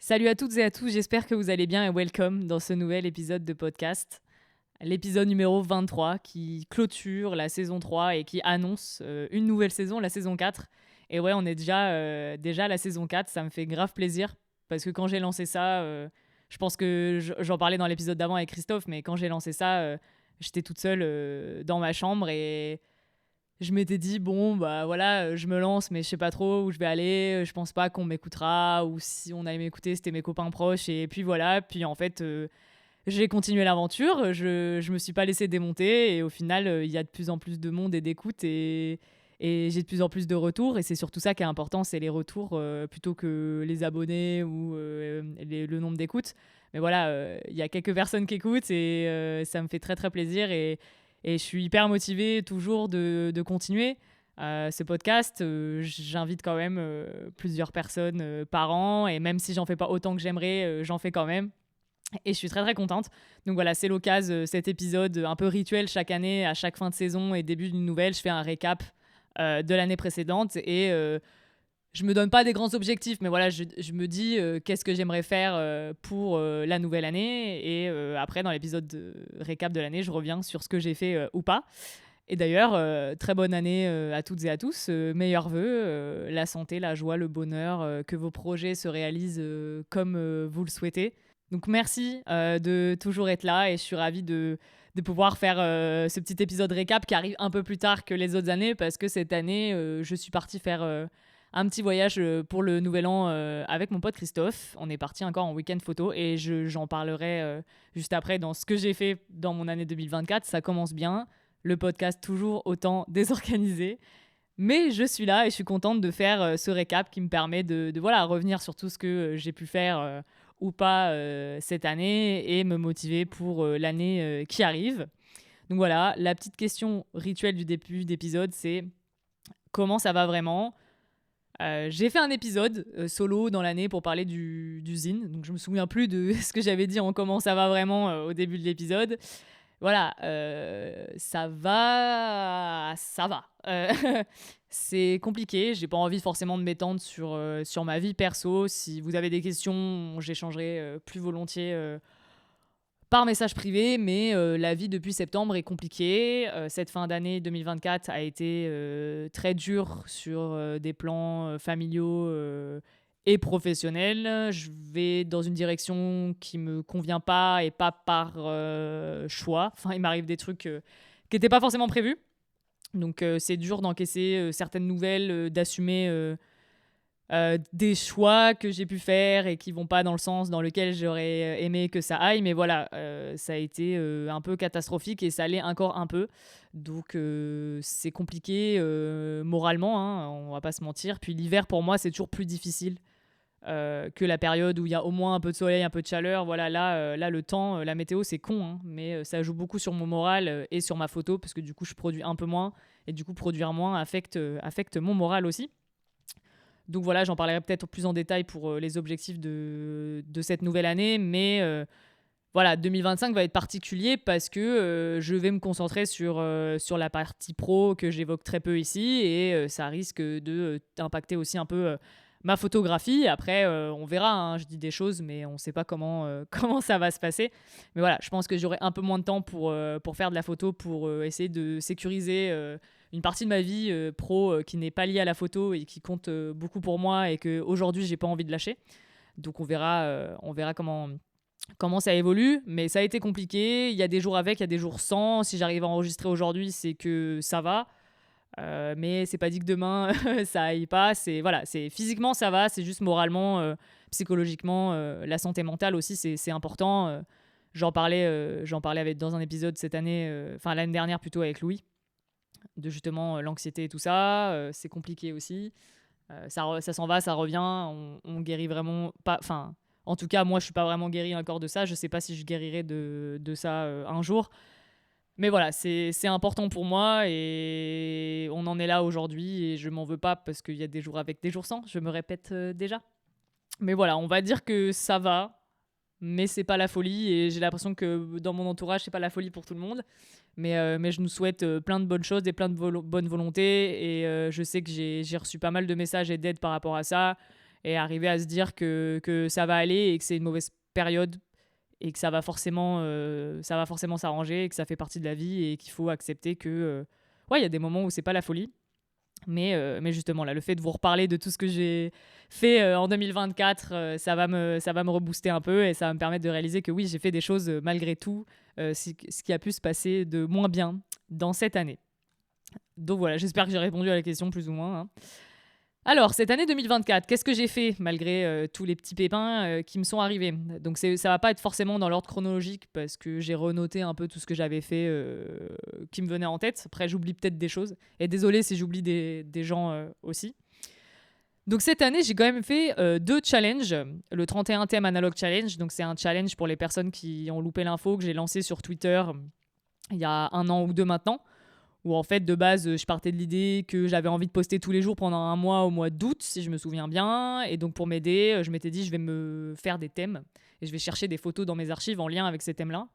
Salut à toutes et à tous, j'espère que vous allez bien et welcome dans ce nouvel épisode de podcast. L'épisode numéro 23 qui clôture la saison 3 et qui annonce une nouvelle saison, la saison 4. Et ouais, on est déjà à la saison 4, ça me fait grave plaisir parce que quand j'ai lancé ça, je pense que j'en parlais dans l'épisode d'avant avec Christophe, mais quand j'ai lancé ça, j'étais toute seule dans ma chambre et je m'étais dit bon bah voilà, je me lance mais je sais pas trop où je vais aller, je pense pas qu'on m'écoutera ou si on allait m'écouter c'était mes copains proches et puis voilà, puis en fait j'ai continué l'aventure, je me suis pas laissée démonter et au final il y a de plus en plus de monde et d'écoute et j'ai de plus en plus de retours et c'est surtout ça qui est important, c'est les retours plutôt que les abonnés ou le nombre d'écoutes. Mais voilà, il y a quelques personnes qui écoutent et ça me fait très très plaisir et je suis hyper motivée toujours de continuer. Ce podcast, j'invite quand même plusieurs personnes par an et même si j'en fais pas autant que j'aimerais, j'en fais quand même. Et je suis très très contente. Donc voilà, c'est l'occasion, cet épisode un peu rituel chaque année, à chaque fin de saison et début d'une nouvelle, je fais un récap de l'année précédente et je me donne pas des grands objectifs, mais voilà, je me dis qu'est-ce que j'aimerais faire pour la nouvelle année et après dans l'épisode de récap de l'année, je reviens sur ce que j'ai fait ou pas. Et d'ailleurs, très bonne année à toutes et à tous, meilleurs vœux, la santé, la joie, le bonheur, que vos projets se réalisent comme vous le souhaitez. Donc merci de toujours être là et je suis ravie de pouvoir faire ce petit épisode récap qui arrive un peu plus tard que les autres années parce que cette année, je suis partie faire un petit voyage pour le Nouvel An avec mon pote Christophe. On est parti encore en week-end photo et j'en parlerai juste après dans ce que j'ai fait dans mon année 2024. Ça commence bien, le podcast toujours autant désorganisé. Mais je suis là et je suis contente de faire ce récap qui me permet de voilà, revenir sur tout ce que j'ai pu faire ou pas cette année et me motiver pour l'année qui arrive. Donc voilà, la petite question rituelle du début d'épisode, c'est comment ça va vraiment. J'ai fait un épisode solo dans l'année pour parler du zine, donc je me souviens plus de ce que j'avais dit en comment ça va vraiment au début de l'épisode. Voilà, ça va. C'est compliqué, j'ai pas envie forcément de m'étendre sur ma vie perso. Si vous avez des questions, j'échangerai plus volontiers par message privé, mais la vie depuis septembre est compliquée. Cette fin d'année 2024 a été très dure sur des plans familiaux et professionnels. Je vais dans une direction qui me convient pas et pas par choix. Enfin, il m'arrive des trucs qui n'étaient pas forcément prévus. Donc c'est dur d'encaisser certaines nouvelles, d'assumer des choix que j'ai pu faire et qui vont pas dans le sens dans lequel j'aurais aimé que ça aille. Mais voilà, ça a été un peu catastrophique et ça l'est encore un peu. Donc c'est compliqué moralement, hein, on va pas se mentir. Puis l'hiver pour moi c'est toujours plus difficile que la période où il y a au moins un peu de soleil, un peu de chaleur. Voilà, là le temps, la météo c'est con, hein, mais ça joue beaucoup sur mon moral et sur ma photo parce que du coup je produis un peu moins et du coup produire moins affecte mon moral aussi. Donc voilà, j'en parlerai peut-être plus en détail pour les objectifs de cette nouvelle année. Mais voilà, 2025 va être particulier parce que je vais me concentrer sur la partie pro que j'évoque très peu ici. Et ça risque d'impacter aussi un peu ma photographie. Après, on verra, hein, je dis des choses, mais on ne sait pas comment ça va se passer. Mais voilà, je pense que j'aurai un peu moins de temps pour faire de la photo, pour essayer de sécuriser une partie de ma vie pro qui n'est pas liée à la photo et qui compte beaucoup pour moi et qu'aujourd'hui, j'ai pas envie de lâcher. Donc on verra comment ça évolue, mais ça a été compliqué. Il y a des jours avec, il y a des jours sans. Si j'arrive à enregistrer aujourd'hui, c'est que ça va. Mais c'est pas dit que demain ça aille pas. C'est voilà, c'est physiquement ça va, c'est juste moralement, psychologiquement, la santé mentale aussi c'est important. J'en parlais dans un épisode cette année, enfin l'année dernière plutôt avec Louis, de justement l'anxiété et tout ça. C'est compliqué aussi. Ça s'en va, ça revient. On guérit vraiment pas. Enfin, en tout cas, moi, je suis pas vraiment guéri encore de ça. Je sais pas si je guérirai de ça un jour. Mais voilà, c'est important pour moi et on en est là aujourd'hui et je m'en veux pas parce qu'il y a des jours avec, des jours sans. Je me répète déjà. Mais voilà, on va dire que ça va, mais c'est pas la folie et j'ai l'impression que dans mon entourage, c'est pas la folie pour tout le monde. Mais je nous souhaite plein de bonnes choses et plein de bonnes volontés. Et je sais que j'ai reçu pas mal de messages et d'aide par rapport à ça. et arriver à se dire que ça va aller et que c'est une mauvaise période et que ça va forcément s'arranger et que ça fait partie de la vie et qu'il faut accepter que ouais, il y a des moments où c'est pas la folie. Mais justement, là, le fait de vous reparler de tout ce que j'ai fait en 2024, ça va me rebooster un peu et ça va me permettre de réaliser que oui, j'ai fait des choses malgré tout, ce qui a pu se passer de moins bien dans cette année. Donc voilà, j'espère que j'ai répondu à la question plus ou moins, hein. Alors, cette année 2024, qu'est-ce que j'ai fait malgré tous les petits pépins qui me sont arrivés? Donc, ça va pas être forcément dans l'ordre chronologique parce que j'ai renoté un peu tout ce que j'avais fait qui me venait en tête. Après, j'oublie peut-être des choses. Et désolé si j'oublie des gens aussi. Donc, cette année, j'ai quand même fait 2 challenges. Le 31 thème Analog Challenge. Donc, c'est un challenge pour les personnes qui ont loupé l'info que j'ai lancé sur Twitter il y a 1 an ou 2 maintenant, où en fait de base je partais de l'idée que j'avais envie de poster tous les jours pendant un mois au mois d'août si je me souviens bien, et donc pour m'aider je m'étais dit je vais me faire des thèmes et je vais chercher des photos dans mes archives en lien avec ces thèmes là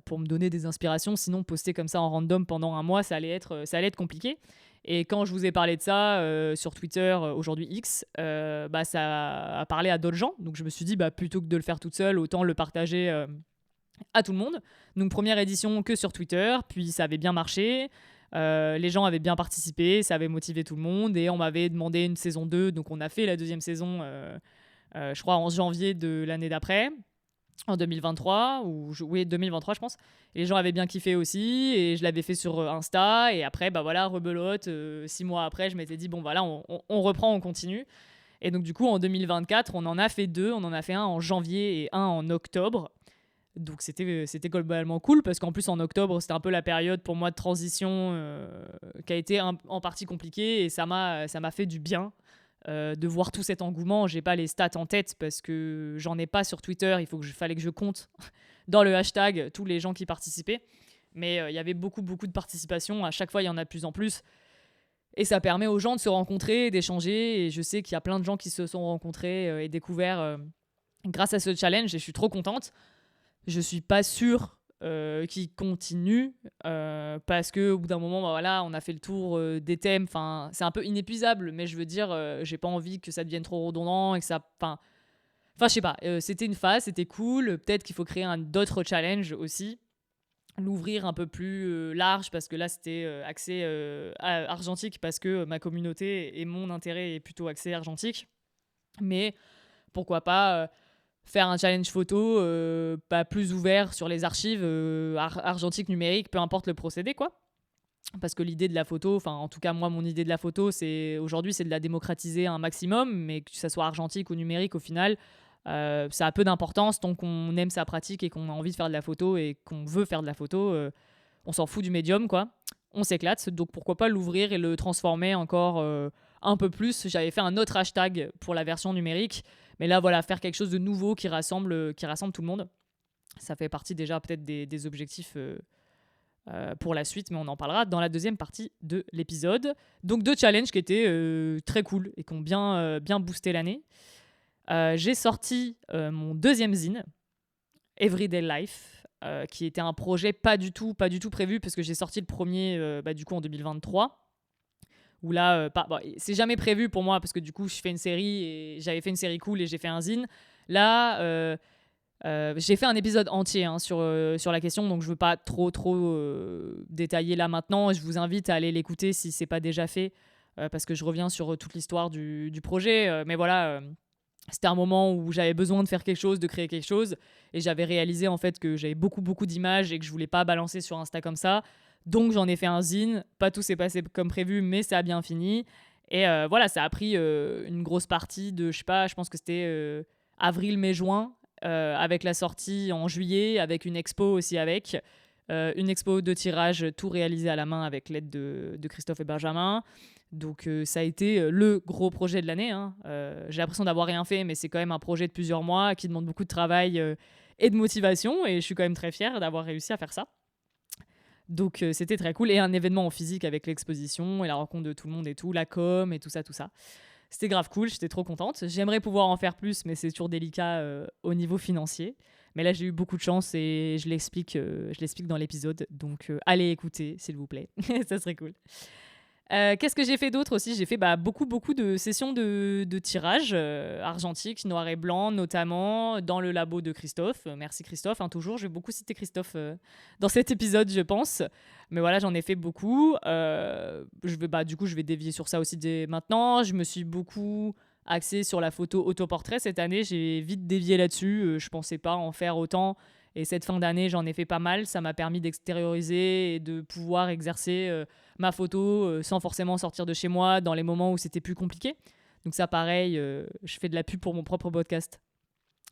pour me donner des inspirations, sinon poster comme ça en random pendant un mois ça allait être compliqué. Et quand je vous ai parlé de ça sur Twitter, aujourd'hui X, ça a parlé à d'autres gens, donc je me suis dit plutôt que de le faire toute seule, autant le partager à tout le monde. Donc première édition que sur Twitter, puis ça avait bien marché, les gens avaient bien participé, ça avait motivé tout le monde et on m'avait demandé une saison 2, donc on a fait la deuxième saison, je crois en janvier de l'année d'après, en 2023, oui 2023 je pense, et les gens avaient bien kiffé aussi et je l'avais fait sur Insta et après rebelote, 6 mois après je m'étais dit bon voilà on reprend, on continue. Et donc du coup en 2024 on en a fait 2, on en a fait un en janvier et un en octobre. Donc c'était globalement cool parce qu'en plus en octobre c'était un peu la période pour moi de transition qui a été en partie compliquée et ça m'a fait du bien de voir tout cet engouement. J'ai pas les stats en tête parce que j'en ai pas sur Twitter, fallait que je compte dans le hashtag tous les gens qui participaient, mais il y avait beaucoup de participation, à chaque fois il y en a de plus en plus et ça permet aux gens de se rencontrer, d'échanger, et je sais qu'il y a plein de gens qui se sont rencontrés et découverts grâce à ce challenge et je suis trop contente. Je suis pas sûre qu'il continue parce que au bout d'un moment on a fait le tour des thèmes, enfin c'est un peu inépuisable, mais je veux dire j'ai pas envie que ça devienne trop redondant et que ça je sais pas, c'était une phase, c'était cool, peut-être qu'il faut créer d'autres challenges aussi, l'ouvrir un peu plus large parce que là c'était axé argentique parce que ma communauté et mon intérêt est plutôt axé argentique, mais pourquoi pas faire un challenge photo plus ouvert sur les archives argentique, numérique, peu importe le procédé quoi. Parce que l'idée de la photo, enfin en tout cas moi mon idée de la photo aujourd'hui c'est de la démocratiser un maximum, mais que ça soit argentique ou numérique au final ça a peu d'importance tant qu'on aime sa pratique et qu'on a envie de faire de la photo et qu'on veut faire de la photo, on s'en fout du médium quoi, on s'éclate, donc pourquoi pas l'ouvrir et le transformer encore un peu plus. J'avais fait un autre hashtag pour la version numérique, mais là voilà, faire quelque chose de nouveau qui rassemble tout le monde, ça fait partie déjà peut-être des objectifs pour la suite, mais on en parlera dans la deuxième partie de l'épisode. Donc 2 challenges qui étaient très cool et qui ont bien boosté l'année. J'ai sorti mon 2e zine, Everyday Life, qui était un projet pas du tout prévu parce que j'ai sorti le premier du coup en 2023. Où là, c'est jamais prévu pour moi parce que du coup, je fais une série et j'avais fait une série cool et j'ai fait un zine. Là, j'ai fait un épisode entier sur la question, donc je veux pas trop détailler là maintenant. Je vous invite à aller l'écouter si c'est pas déjà fait parce que je reviens sur toute l'histoire du projet. Mais voilà, c'était un moment où j'avais besoin de faire quelque chose, de créer quelque chose, et j'avais réalisé en fait que j'avais beaucoup d'images et que je voulais pas balancer sur Insta comme ça. Donc j'en ai fait un zine, pas tout s'est passé comme prévu, mais ça a bien fini. Et voilà, ça a pris une grosse partie de, je sais pas, je pense que c'était avril, mai, juin, avec la sortie en juillet, avec une expo aussi une expo de tirage, tout réalisé à la main avec l'aide de Christophe et Benjamin. Donc ça a été le gros projet de l'année, hein. J'ai l'impression d'avoir rien fait, mais c'est quand même un projet de plusieurs mois qui demande beaucoup de travail et de motivation, et je suis quand même très fière d'avoir réussi à faire ça. Donc c'était très cool, et un événement en physique avec l'exposition et la rencontre de tout le monde et tout, la com et tout ça. C'était grave cool, j'étais trop contente. J'aimerais pouvoir en faire plus, mais c'est toujours délicat au niveau financier. Mais là, j'ai eu beaucoup de chance et je l'explique dans l'épisode. Donc allez écouter, s'il vous plaît, ça serait cool. Qu'est-ce que j'ai fait d'autre aussi? J'ai fait beaucoup de sessions de tirage argentique, noir et blanc, notamment dans le labo de Christophe. Merci Christophe, hein, toujours. Je vais beaucoup citer Christophe dans cet épisode, je pense. Mais voilà, j'en ai fait beaucoup. Du coup, je vais dévier sur ça aussi dès maintenant. Je me suis beaucoup axée sur la photo autoportrait cette année. J'ai vite dévié là-dessus. Je pensais pas en faire autant. Et cette fin d'année, j'en ai fait pas mal. Ça m'a permis d'extérioriser et de pouvoir exercer ma photo sans forcément sortir de chez moi dans les moments où c'était plus compliqué. Donc ça, pareil, je fais de la pub pour mon propre podcast.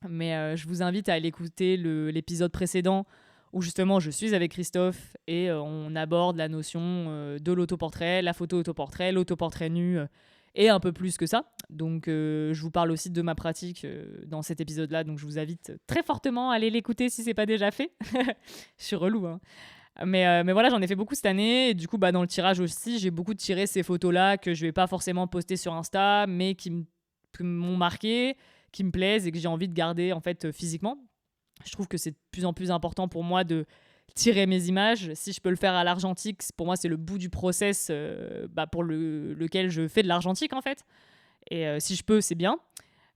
Mais je vous invite à aller écouter l'épisode précédent où justement je suis avec Christophe et on aborde la notion de l'autoportrait, la photo autoportrait, l'autoportrait nu et un peu plus que ça. Donc je vous parle aussi de ma pratique dans cet épisode-là, donc je vous invite très fortement à aller l'écouter si c'est pas déjà fait. Je suis relou, hein. Mais voilà, j'en ai fait beaucoup cette année. Et du coup, dans le tirage aussi, j'ai beaucoup tiré ces photos-là que je vais pas forcément poster sur Insta, mais qui m'ont marqué, qui me plaisent et que j'ai envie de garder en fait physiquement. Je trouve que c'est de plus en plus important pour moi de tirer mes images. Si je peux le faire à l'argentique, pour moi, c'est le bout du process pour lequel je fais de l'argentique en fait. Et si je peux, c'est bien.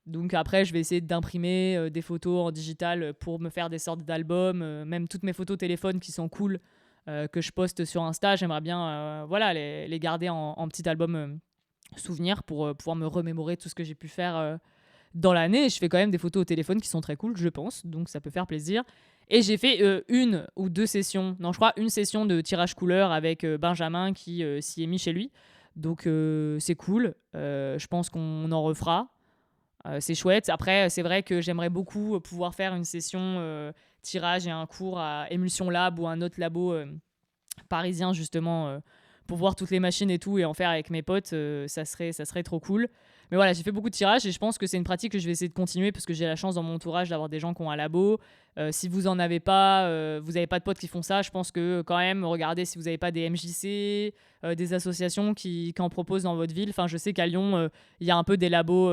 Donc après, je vais essayer d'imprimer des photos en digital pour me faire des sortes d'albums. Même toutes mes photos téléphone qui sont cool, que je poste sur Insta, j'aimerais bien les garder en petit album souvenir pour pouvoir me remémorer tout ce que j'ai pu faire dans l'année. Je fais quand même des photos au téléphone qui sont très cool, je pense. Donc ça peut faire plaisir. Et j'ai fait une ou deux sessions, non je crois une session de tirage couleur avec Benjamin qui s'y est mis chez lui. Donc c'est cool. Je pense qu'on en refera. C'est chouette. Après, c'est vrai que j'aimerais beaucoup pouvoir faire une session tirage et un cours à Emulsion Lab ou un autre labo parisien, justement, pour voir toutes les machines et tout et en faire avec mes potes. Ça serait trop cool. Mais voilà, j'ai fait beaucoup de tirages et je pense que c'est une pratique que je vais essayer de continuer parce que j'ai la chance dans mon entourage d'avoir des gens qui ont un labo. Si vous en avez pas, vous n'avez pas de potes qui font ça, je pense que quand même, regardez si vous n'avez pas des MJC, des associations qui en proposent dans votre ville. Enfin, je sais qu'à Lyon, il y a un peu des labos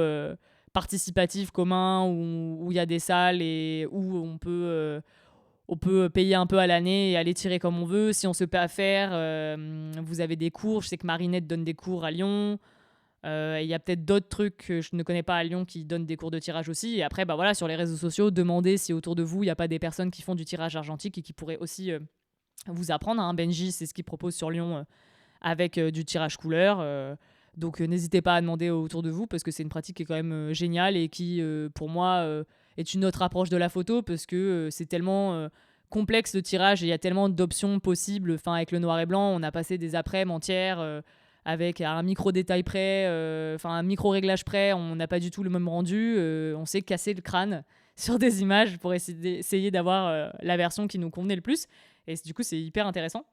participatifs communs où il y a des salles et où on peut payer un peu à l'année et aller tirer comme on veut. Si on se paie à faire, vous avez des cours. Je sais que Marinette donne des cours à Lyon. Il y a peut-être d'autres trucs que je ne connais pas à Lyon qui donnent des cours de tirage aussi. Et après, voilà, sur les réseaux sociaux, demandez si autour de vous, il n'y a pas des personnes qui font du tirage argentique et qui pourraient aussi vous apprendre, hein. Benji, c'est ce qu'il propose sur Lyon avec du tirage couleur. Donc n'hésitez pas à demander autour de vous parce que c'est une pratique qui est quand même géniale et qui, pour moi, est une autre approche de la photo parce que c'est tellement complexe le tirage et il y a tellement d'options possibles. Enfin, avec le noir et blanc, on a passé des après-midi entières avec un micro détail près, un micro réglage près. On n'a pas du tout le même rendu. On s'est cassé le crâne sur des images pour essayer d'avoir la version qui nous convenait le plus. Et du coup, c'est hyper intéressant.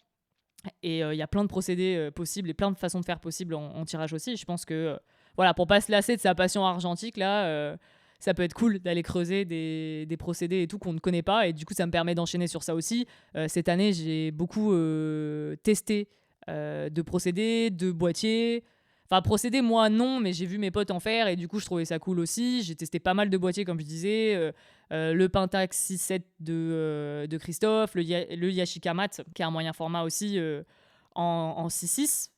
Et il y a plein de procédés possibles et plein de façons de faire possibles en tirage aussi. Je pense que, pour pas se lasser de sa passion argentique, là, ça peut être cool d'aller creuser des procédés et tout qu'on ne connaît pas. Et du coup, ça me permet d'enchaîner sur ça aussi. Cette année, j'ai beaucoup testé de procédés, de boîtiers. Enfin, procédés, moi, non, mais j'ai vu mes potes en faire et du coup, je trouvais ça cool aussi. J'ai testé pas mal de boîtiers, comme je disais. Le Pentax 6.7 de Christophe, le Yashica Mat, qui est un moyen format aussi en 6.6.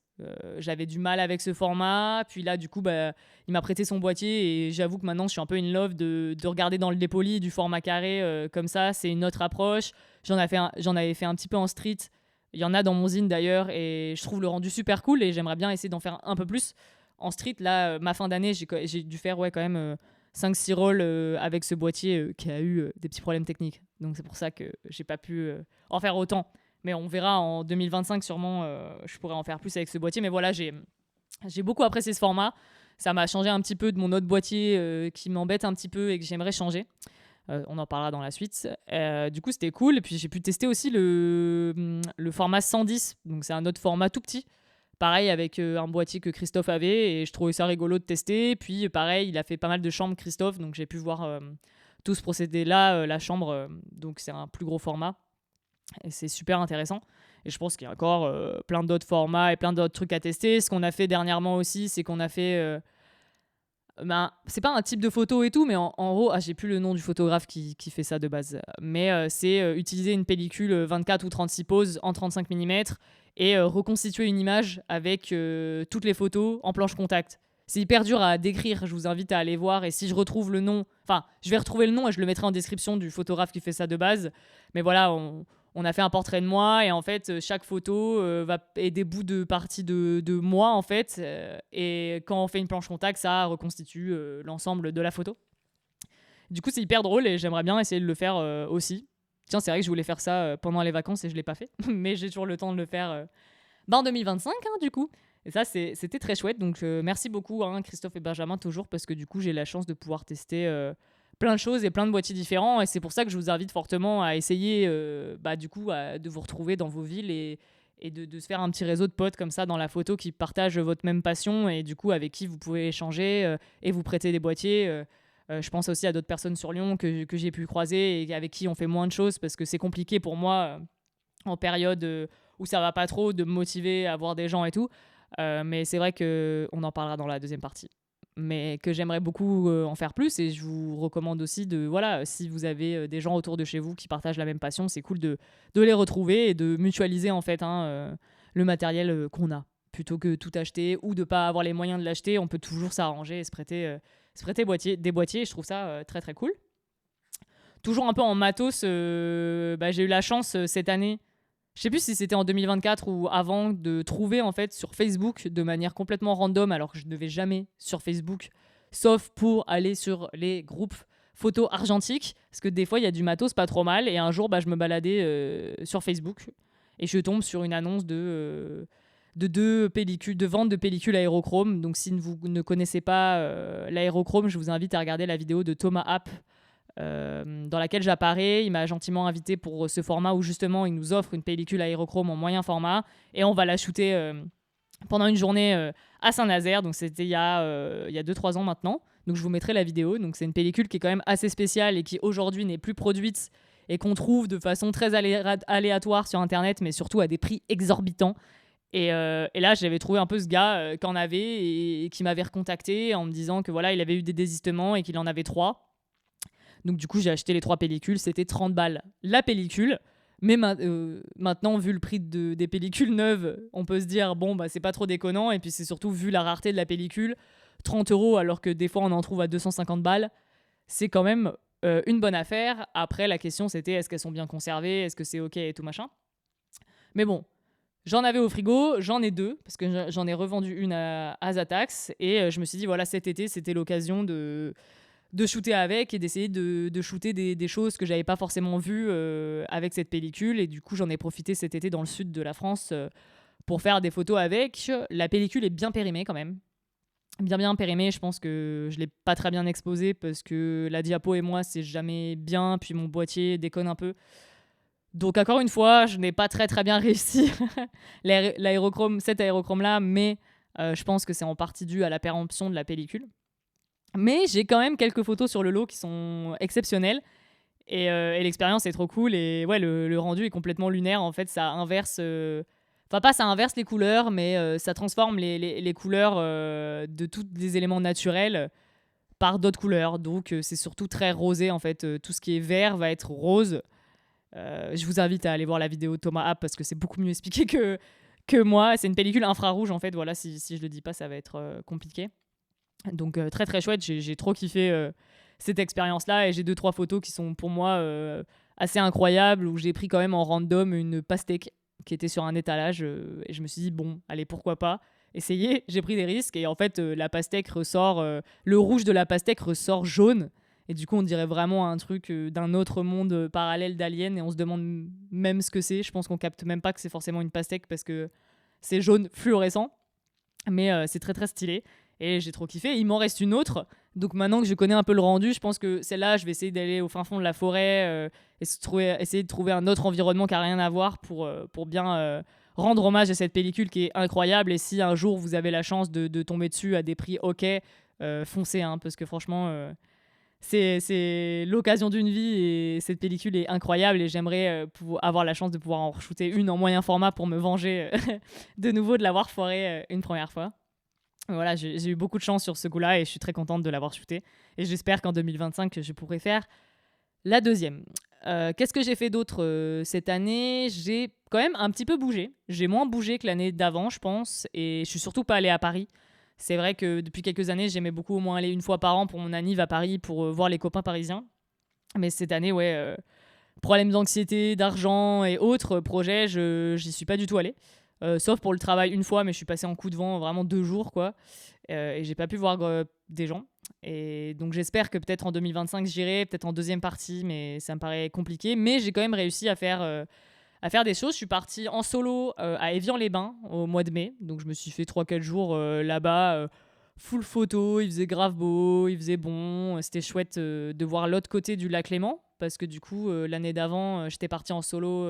J'avais du mal avec ce format. Puis là, du coup, il m'a prêté son boîtier et j'avoue que maintenant, je suis un peu in love de regarder dans le dépoli du format carré comme ça. C'est une autre approche. J'en avais fait un petit peu en street. Il y en a dans mon zine d'ailleurs et je trouve le rendu super cool et j'aimerais bien essayer d'en faire un peu plus en street. Là, ma fin d'année, j'ai dû faire quand même 5-6 rolls avec ce boîtier qui a eu des petits problèmes techniques. Donc c'est pour ça que j'ai pas pu en faire autant. Mais on verra en 2025 sûrement, je pourrais en faire plus avec ce boîtier. Mais voilà, j'ai beaucoup apprécié ce format. Ça m'a changé un petit peu de mon autre boîtier qui m'embête un petit peu et que j'aimerais changer. On en parlera dans la suite. Du coup, c'était cool. Et puis, j'ai pu tester aussi le format 110. Donc, c'est un autre format tout petit. Pareil, avec un boîtier que Christophe avait. Et je trouvais ça rigolo de tester. Puis, pareil, il a fait pas mal de chambres, Christophe. Donc, j'ai pu voir tout ce procédé-là, la chambre. Donc, c'est un plus gros format. Et c'est super intéressant. Et je pense qu'il y a encore plein d'autres formats et plein d'autres trucs à tester. Ce qu'on a fait dernièrement aussi, c'est qu'on a fait Ben, c'est pas un type de photo et tout, mais en gros, j'ai plus le nom du photographe qui fait ça de base. Mais c'est utiliser une pellicule 24 ou 36 poses en 35 mm et reconstituer une image avec toutes les photos en planche contact. C'est hyper dur à décrire, je vous invite à aller voir. Et si je retrouve le nom, enfin, je vais retrouver le nom et je le mettrai en description du photographe qui fait ça de base. Mais voilà, on a fait un portrait de moi et en fait, chaque photo est des bouts de partie de moi en fait. Et quand on fait une planche contact, ça reconstitue l'ensemble de la photo. Du coup, c'est hyper drôle et j'aimerais bien essayer de le faire aussi. Tiens, c'est vrai que je voulais faire ça pendant les vacances et je l'ai pas fait. Mais j'ai toujours le temps de le faire en 2025, hein, du coup. Et ça, c'était très chouette. Donc, merci beaucoup, hein, Christophe et Benjamin, toujours, parce que du coup, j'ai la chance de pouvoir tester plein de choses et plein de boîtiers différents. Et c'est pour ça que je vous invite fortement à essayer, du coup, de vous retrouver dans vos villes et de se faire un petit réseau de potes comme ça dans la photo qui partagent votre même passion et du coup, avec qui vous pouvez échanger et vous prêter des boîtiers. Je pense aussi à d'autres personnes sur Lyon que j'ai pu croiser et avec qui on fait moins de choses parce que c'est compliqué pour moi en période où ça va pas trop de me motiver à voir des gens et tout. Mais c'est vrai qu'on en parlera dans la deuxième partie. Mais que j'aimerais beaucoup en faire plus et je vous recommande aussi si vous avez des gens autour de chez vous qui partagent la même passion, c'est cool de les retrouver et de mutualiser en fait le matériel qu'on a. Plutôt que tout acheter ou de pas avoir les moyens de l'acheter, on peut toujours s'arranger et se prêter des boîtiers. Et je trouve ça très très cool. Toujours un peu en matos, j'ai eu la chance cette année, je sais plus si c'était en 2024 ou avant, de trouver en fait sur Facebook de manière complètement random, alors que je ne vais jamais sur Facebook, sauf pour aller sur les groupes photos argentiques, parce que des fois il y a du matos pas trop mal. Et un jour, je me baladais sur Facebook et je tombe sur une annonce de deux pellicules, de vente de pellicules aérochrome. Donc si vous ne connaissez pas l'aérochrome, je vous invite à regarder la vidéo de Thomas App dans laquelle j'apparais. Il m'a gentiment invité pour ce format où justement il nous offre une pellicule aérochrome en moyen format et on va la shooter pendant une journée à Saint-Nazaire. Donc c'était il y a 2-3 ans maintenant. Donc je vous mettrai la vidéo. Donc c'est une pellicule qui est quand même assez spéciale et qui aujourd'hui n'est plus produite et qu'on trouve de façon très aléatoire sur internet, mais surtout à des prix exorbitants. Et là, j'avais trouvé un peu ce gars qui en avait et qui m'avait recontacté en me disant que voilà, il avait eu des désistements et qu'il en avait 3. Donc du coup, j'ai acheté les 3 pellicules. C'était 30 balles la pellicule. Mais maintenant, vu le prix des pellicules neuves, on peut se dire, bon, c'est pas trop déconnant. Et puis c'est surtout, vu la rareté de la pellicule, 30 € alors que des fois, on en trouve à 250 balles. C'est quand même une bonne affaire. Après, la question, c'était, est-ce qu'elles sont bien conservées? Est-ce que c'est OK et tout machin? Mais bon, j'en avais au frigo, j'en ai 2, parce que j'en ai revendu une à Zatax. Et je me suis dit, voilà, cet été, c'était l'occasion de shooter avec et d'essayer de shooter des choses que j'avais pas forcément vues avec cette pellicule. Et du coup, j'en ai profité cet été dans le sud de la France pour faire des photos avec. La pellicule est bien périmée quand même. Bien périmée, je pense que je l'ai pas très bien exposée parce que la diapo et moi, c'est jamais bien. Puis mon boîtier déconne un peu. Donc encore une fois, je n'ai pas très très bien réussi cet aérochrome-là, mais je pense que c'est en partie dû à la péremption de la pellicule. Mais j'ai quand même quelques photos sur le lot qui sont exceptionnelles. Et l'expérience est trop cool. Et ouais, le rendu est complètement lunaire. En fait, ça inverse... ça inverse les couleurs, mais ça transforme les couleurs de tous les éléments naturels par d'autres couleurs. Donc, c'est surtout très rosé, en fait. Tout ce qui est vert va être rose. Je vous invite à aller voir la vidéo de Thomas App parce que c'est beaucoup mieux expliqué que moi. C'est une pellicule infrarouge, en fait. Voilà, si je le dis pas, ça va être compliqué. Donc très très chouette, j'ai trop kiffé cette expérience-là et j'ai 2-3 photos qui sont pour moi assez incroyables où j'ai pris quand même en random une pastèque qui était sur un étalage et je me suis dit bon, allez pourquoi pas essayer, j'ai pris des risques et en fait la pastèque ressort, le rouge de la pastèque ressort jaune et du coup on dirait vraiment un truc d'un autre monde parallèle d'Alien et on se demande même ce que c'est, je pense qu'on capte même pas que c'est forcément une pastèque parce que c'est jaune fluorescent mais c'est très très stylé. Et j'ai trop kiffé. Il m'en reste une autre. Donc maintenant que je connais un peu le rendu, je pense que celle-là, je vais essayer d'aller au fin fond de la forêt et essayer de trouver un autre environnement qui n'a rien à voir pour bien rendre hommage à cette pellicule qui est incroyable. Et si un jour vous avez la chance de tomber dessus à des prix OK, foncez. Parce que franchement, c'est l'occasion d'une vie et cette pellicule est incroyable. Et j'aimerais avoir la chance de pouvoir en shooter une en moyen format pour me venger de nouveau de l'avoir foirée une première fois. Voilà, j'ai eu beaucoup de chance sur ce coup-là et je suis très contente de l'avoir shooté. Et j'espère qu'en 2025, je pourrai faire la deuxième. Qu'est-ce que j'ai fait d'autre cette année? J'ai quand même un petit peu bougé. J'ai moins bougé que l'année d'avant, je pense. Et je suis surtout pas allée à Paris. C'est vrai que depuis quelques années, j'aimais beaucoup au moins aller une fois par an pour mon anniv à Paris pour voir les copains parisiens. Mais cette année, ouais, problèmes d'anxiété, d'argent et autres projets, j'y suis pas du tout allée. Sauf pour le travail une fois, mais je suis passée en coup de vent vraiment 2 jours, quoi. Et j'ai pas pu voir des gens. Et donc j'espère que peut-être en 2025 j'irai, peut-être en deuxième partie, mais ça me paraît compliqué. Mais j'ai quand même réussi à faire des choses. Je suis partie en solo à Évian-les-Bains au mois de mai. Donc je me suis fait 3-4 jours là-bas. Full photo, il faisait grave beau, il faisait bon. C'était chouette de voir l'autre côté du lac Léman. Parce que du coup, l'année d'avant, j'étais partie en solo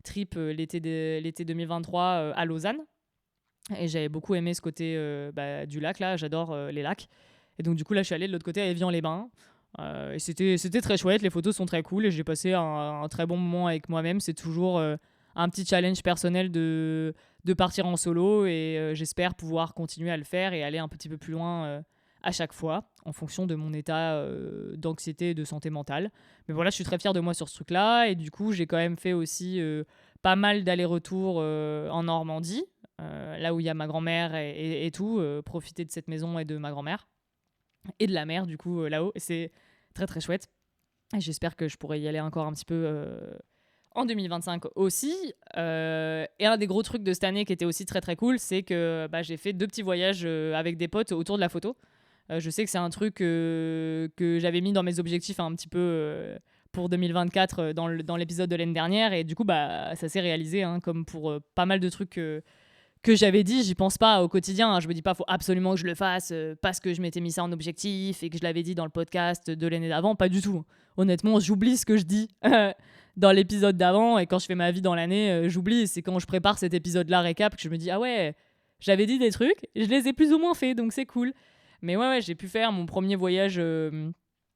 trip l'été 2023 à Lausanne. Et j'avais beaucoup aimé ce côté du lac, là. J'adore les lacs. Et donc, du coup, là, je suis allée de l'autre côté à Évian-les-Bains. Et c'était très chouette. Les photos sont très cool. Et j'ai passé un très bon moment avec moi-même. C'est toujours un petit challenge personnel de partir en solo. Et j'espère pouvoir continuer à le faire et aller un petit peu plus loin à chaque fois, en fonction de mon état d'anxiété et de santé mentale. Mais voilà, je suis très fière de moi sur ce truc-là. Et du coup, j'ai quand même fait aussi pas mal d'allers-retours en Normandie, là où il y a ma grand-mère et tout, profiter de cette maison et de ma grand-mère. Et de la mer, du coup, là-haut. Et c'est très, très chouette. Et j'espère que je pourrai y aller encore un petit peu en 2025 aussi. Et un des gros trucs de cette année qui était aussi très, très cool, c'est que j'ai fait 2 petits voyages avec des potes autour de la photo. Je sais que c'est un truc que j'avais mis dans mes objectifs un petit peu pour 2024 dans l'épisode de l'année dernière. Et du coup, ça s'est réalisé, hein, comme pour pas mal de trucs que j'avais dit. J'y pense pas au quotidien, hein. Je me dis pas faut absolument que je le fasse parce que je m'étais mis ça en objectif et que je l'avais dit dans le podcast de l'année d'avant. Pas du tout. Honnêtement, j'oublie ce que je dis dans l'épisode d'avant. Et quand je fais ma vie dans l'année, j'oublie. C'est quand je prépare cet épisode-là récap que je me dis ah ouais, j'avais dit des trucs, je les ai plus ou moins fait, donc c'est cool. Mais ouais, j'ai pu faire mon premier voyage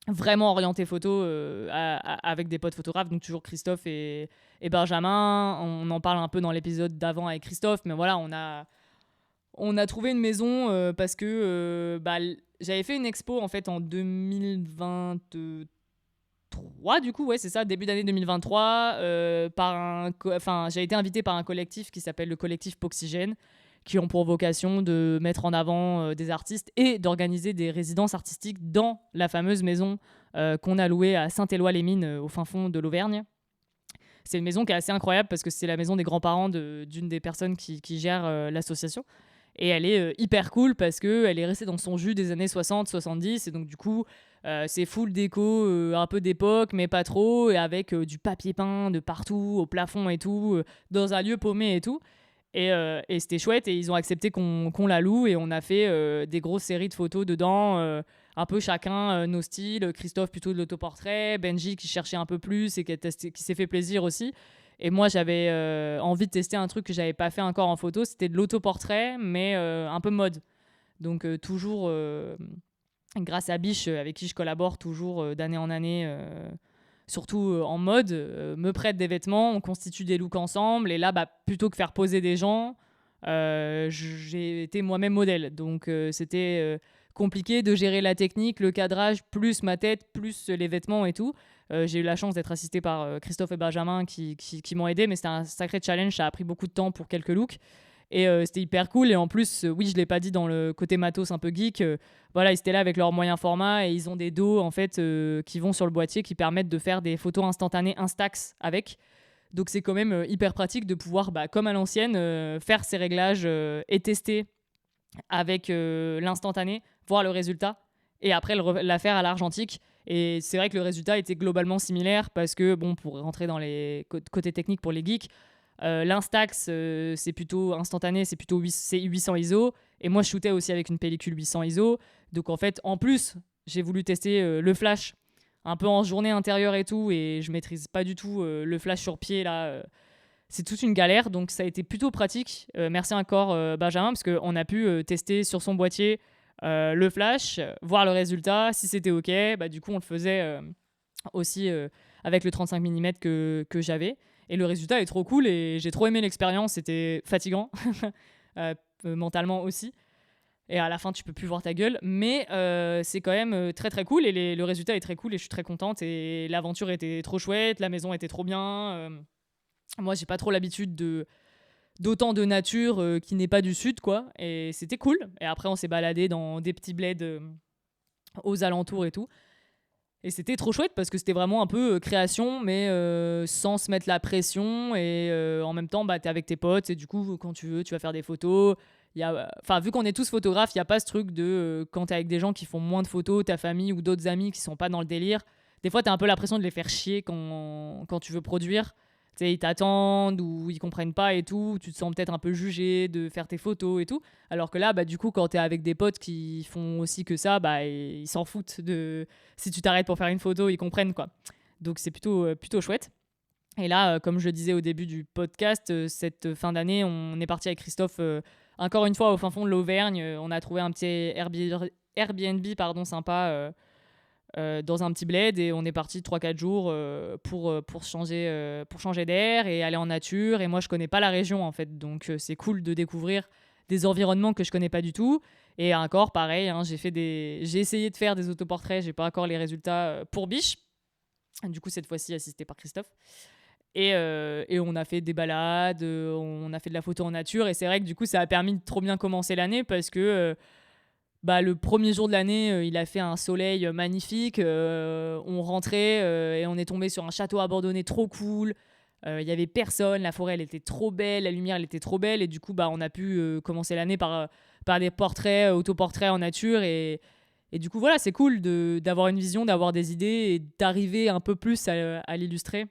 vraiment orienté photo avec des potes photographes, donc toujours Christophe et Benjamin. On en parle un peu dans l'épisode d'avant avec Christophe, mais voilà, on a trouvé une maison parce que j'avais fait une expo en fait en 2023, du coup, ouais, c'est ça, début d'année 2023, j'ai été invité par un collectif qui s'appelle le collectif Poxygène, qui ont pour vocation de mettre en avant des artistes et d'organiser des résidences artistiques dans la fameuse maison qu'on a louée à Saint-Éloi-les-Mines, au fin fond de l'Auvergne. C'est une maison qui est assez incroyable parce que c'est la maison des grands-parents d'une des personnes qui gère l'association. Et elle est hyper cool parce qu'elle est restée dans son jus des années 60-70. Et donc, du coup, c'est full déco, un peu d'époque, mais pas trop. Et avec du papier peint de partout, au plafond et tout, dans un lieu paumé et tout. Et c'était chouette et ils ont accepté qu'on la loue et on a fait des grosses séries de photos dedans, un peu chacun nos styles. Christophe plutôt de l'autoportrait, Benji qui cherchait un peu plus et qui s'est fait plaisir aussi. Et moi j'avais envie de tester un truc que j'avais pas fait encore en photo, c'était de l'autoportrait mais un peu mode. Donc toujours grâce à Biche avec qui je collabore toujours d'année en année. Surtout en mode, me prête des vêtements, on constitue des looks ensemble, et là, plutôt que faire poser des gens, j'ai été moi-même modèle. Donc c'était compliqué de gérer la technique, le cadrage, plus ma tête, plus les vêtements et tout. J'ai eu la chance d'être assistée par Christophe et Benjamin qui m'ont aidé, mais c'était un sacré challenge, ça a pris beaucoup de temps pour quelques looks. Et c'était hyper cool. Et en plus, oui, je l'ai pas dit dans le côté matos un peu geek. Voilà, ils étaient là avec leur moyen format et ils ont des dos en fait qui vont sur le boîtier qui permettent de faire des photos instantanées Instax avec. Donc c'est quand même hyper pratique de pouvoir, comme à l'ancienne, faire ces réglages et tester avec l'instantané, voir le résultat et après la faire à l'argentique. Et c'est vrai que le résultat était globalement similaire parce que, bon, pour rentrer dans les côtés techniques pour les geeks, l'Instax, c'est plutôt instantané, c'est 800 ISO. Et moi, je shootais aussi avec une pellicule 800 ISO. Donc, en fait, en plus, j'ai voulu tester le flash un peu en journée intérieure et tout. Et je maîtrise pas du tout le flash sur pied, là. C'est toute une galère. Donc, ça a été plutôt pratique. Merci encore, Benjamin, parce qu'on a pu tester sur son boîtier le flash, voir le résultat. Si c'était OK, du coup, on le faisait aussi avec le 35 mm que j'avais. Et le résultat est trop cool et j'ai trop aimé l'expérience. C'était fatigant, mentalement aussi. et à la fin tu peux plus voir ta gueule, mais c'est quand même très très cool, et le résultat est très cool et je suis très contente, et l'aventure était trop chouette, la maison était trop bien. Moi j'ai pas trop l'habitude d'autant de nature qui n'est pas du sud, quoi, et c'était cool. Et après on s'est baladé dans des petits bleds aux alentours et tout, et c'était trop chouette parce que c'était vraiment un peu création, mais sans se mettre la pression. Et en même temps, bah, t'es avec tes potes, et du coup, quand tu veux, tu vas faire des photos. Enfin, vu qu'on est tous photographes, il n'y a pas ce truc de quand t'es avec des gens qui font moins de photos, ta famille ou d'autres amis qui sont pas dans le délire. Des fois, t'as un peu l'impression de les faire chier quand tu veux produire. Tu sais, ils t'attendent ou ils comprennent pas et tout. Tu te sens peut-être un peu jugé de faire tes photos et tout. Alors que là, bah, du coup, quand t'es avec des potes qui font aussi que ça, bah, ils s'en foutent de si tu t'arrêtes pour faire une photo, ils comprennent, quoi. Donc c'est plutôt chouette. Et là, comme je le disais au début du podcast, cette fin d'année, on est parti avec Christophe encore une fois au fin fond de l'Auvergne. On a trouvé un petit Airbnb sympa dans un petit bled, et on est parti 3-4 jours pour changer d'air et aller en nature. Et moi, je connais pas la région en fait, donc c'est cool de découvrir des environnements que je connais pas du tout. Et encore pareil, hein, j'ai essayé de faire des autoportraits, j'ai pas encore les résultats pour Biche. Du coup, cette fois-ci assisté par Christophe. Et on a fait des balades, on a fait de la photo en nature. Et c'est vrai que du coup, ça a permis de trop bien commencer l'année parce que bah, le premier jour de l'année, il a fait un soleil magnifique. On rentrait et on est tombé sur un château abandonné trop cool. Il y avait personne, la forêt elle était trop belle, la lumière elle était trop belle. Et du coup, bah, on a pu commencer l'année par des portraits, autoportraits en nature. Et du coup, voilà, c'est cool d'avoir une vision, d'avoir des idées et d'arriver un peu plus à l'illustrer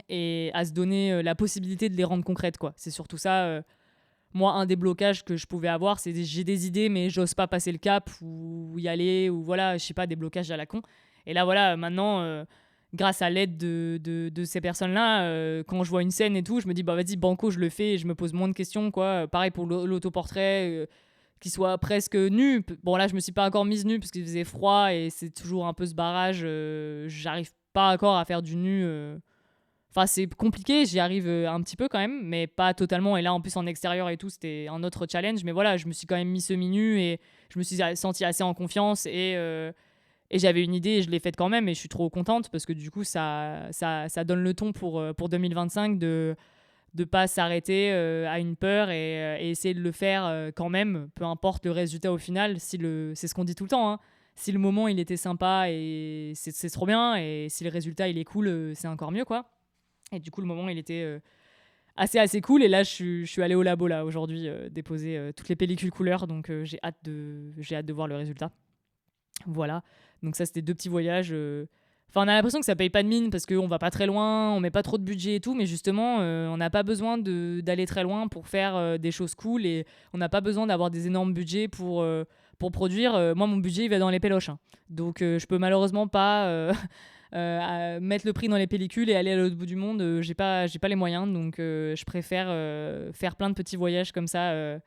et à se donner la possibilité de les rendre concrètes, quoi. C'est surtout ça. Moi, un des blocages que je pouvais avoir, c'est j'ai des idées, mais j'ose pas passer le cap ou y aller, ou voilà, je sais pas, des blocages à la con. Et là, voilà, maintenant, grâce à l'aide de ces personnes-là, quand je vois une scène et tout, je me dis, bah vas-y, banco, je le fais, et je me pose moins de questions, quoi. Pareil pour l'autoportrait, qui soit presque nu. Bon, là, je me suis pas encore mise nue parce qu'il faisait froid et c'est toujours un peu ce barrage. J'arrive pas encore à faire du nu. Enfin, c'est compliqué, j'y arrive un petit peu quand même, mais pas totalement. Et là, en plus, en extérieur et tout, c'était un autre challenge. Mais voilà, je me suis quand même mis semi-nu et je me suis senti assez en confiance. Et j'avais une idée et je l'ai faite quand même. Et je suis trop contente parce que du coup, ça donne le ton pour 2025 de ne pas s'arrêter à une peur et essayer de le faire quand même, peu importe le résultat au final. C'est ce qu'on dit tout le temps, hein. Si le moment, il était sympa, et c'est trop bien. Et si le résultat, il est cool, c'est encore mieux, quoi. Et du coup, le moment, il était assez cool. Et là, je suis allée au labo là aujourd'hui déposer toutes les pellicules couleurs. Donc, j'ai hâte de voir le résultat. Voilà. Donc ça, c'était 2 petits voyages. Enfin, on a l'impression que ça paye pas de mine parce qu'on va pas très loin, on met pas trop de budget et tout. Mais justement, on n'a pas besoin d'aller très loin pour faire des choses cool. Et on n'a pas besoin d'avoir des énormes budgets pour produire. Moi, mon budget, il va dans les péloches, hein. Donc, je peux malheureusement pas à mettre le prix dans les pellicules et aller à l'autre bout du monde. J'ai pas les moyens, donc je préfère faire plein de petits voyages comme ça,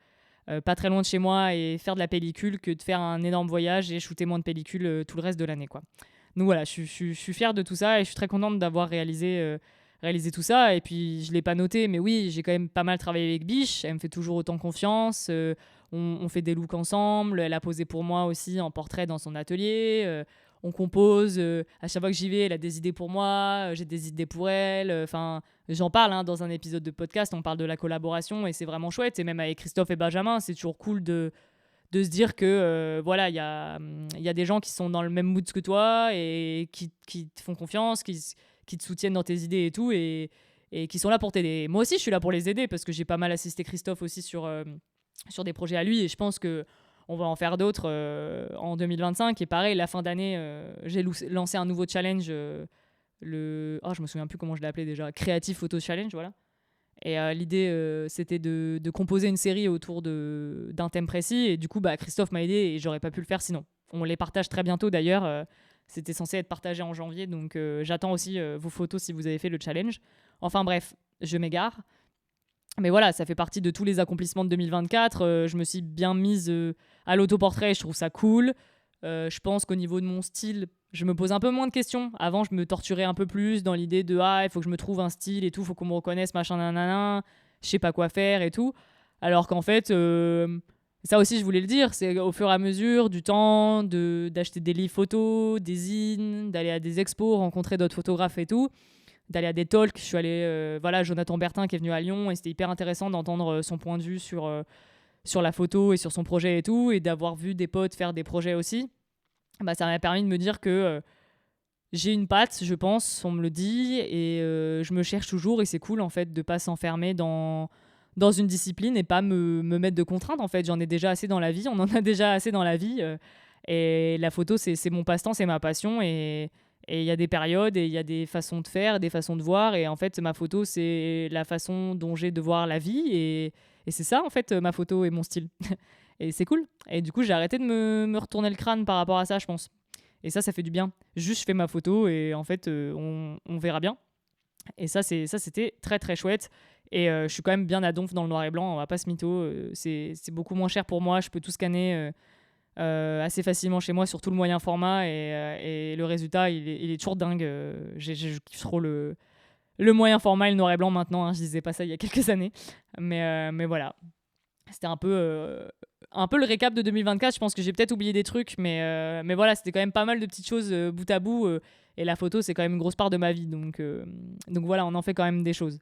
pas très loin de chez moi, et faire de la pellicule que de faire un énorme voyage et shooter moins de pellicules tout le reste de l'année, quoi. Donc voilà, je suis fière de tout ça et je suis très contente d'avoir réalisé tout ça. Et puis je l'ai pas noté, mais oui, j'ai quand même pas mal travaillé avec Biche. Elle me fait toujours autant confiance. On fait des looks ensemble. Elle a posé pour moi aussi en portrait dans son atelier. On compose. À chaque fois que j'y vais, elle a des idées pour moi. J'ai des idées pour elle. Enfin, j'en parle, hein, dans un épisode de podcast. On parle de la collaboration et c'est vraiment chouette. Et même avec Christophe et Benjamin, c'est toujours cool de se dire que voilà, il y a des gens qui sont dans le même mood que toi et qui te font confiance, qui te soutiennent dans tes idées et tout, et qui sont là pour t'aider. Moi aussi, je suis là pour les aider parce que j'ai pas mal assisté Christophe aussi sur des projets à lui, et je pense que on va en faire d'autres en 2025. Et pareil, la fin d'année, j'ai lancé un nouveau challenge, je me souviens plus comment je l'ai appelé déjà, Creative Photo Challenge, voilà. Et l'idée, c'était de composer une série autour d'un thème précis. Et du coup, bah, Christophe m'a aidé et j'aurais pas pu le faire sinon. On les partage très bientôt d'ailleurs. C'était censé être partagé en janvier. Donc j'attends aussi vos photos si vous avez fait le challenge. Enfin bref, je m'égare. Mais voilà, ça fait partie de tous les accomplissements de 2024. Je me suis bien mise à l'autoportrait. Je trouve ça cool. Je pense qu'au niveau de mon style, je me pose un peu moins de questions. Avant, je me torturais un peu plus dans l'idée de il faut que je me trouve un style et tout, faut qu'on me reconnaisse, machin, nanana, je sais pas quoi faire et tout. Alors qu'en fait, Ça aussi, je voulais le dire, c'est au fur et à mesure du temps, d'acheter des livres photos, des zines, d'aller à des expos, rencontrer d'autres photographes et tout, d'aller à des talks. Je suis allée, voilà, Jonathan Bertin qui est venu à Lyon et c'était hyper intéressant d'entendre son point de vue sur la photo et sur son projet et tout, et d'avoir vu des potes faire des projets aussi. Bah, ça m'a permis de me dire que j'ai une patte, je pense, on me le dit, et je me cherche toujours, et c'est cool en fait de pas s'enfermer dans une discipline et pas me mettre de contraintes en fait. J'en ai déjà assez dans la vie, on en a déjà assez dans la vie, et la photo c'est mon passe-temps, c'est ma passion, et il y a des périodes et il y a des façons de faire, des façons de voir, et en fait ma photo c'est la façon dont j'ai de voir la vie, et c'est ça en fait ma photo et mon style. Et c'est cool. Et du coup j'ai arrêté de me retourner le crâne par rapport à ça, je pense. Et ça fait du bien. Juste, je fais ma photo et en fait, on verra bien. Et c'était très très chouette. Et je suis quand même bien à donf dans le noir et blanc, on va pas se mytho. C'est beaucoup moins cher pour moi, je peux tout scanner assez facilement chez moi sur tout le moyen format. Et le résultat, il est toujours dingue. Je kiffe trop le moyen format et le noir et blanc maintenant. Hein, je disais pas ça il y a quelques années. Mais voilà. C'était un peu le récap de 2024. Je pense que j'ai peut-être oublié des trucs, mais voilà, c'était quand même pas mal de petites choses bout à bout. Et la photo, c'est quand même une grosse part de ma vie. Donc voilà, on en fait quand même des choses.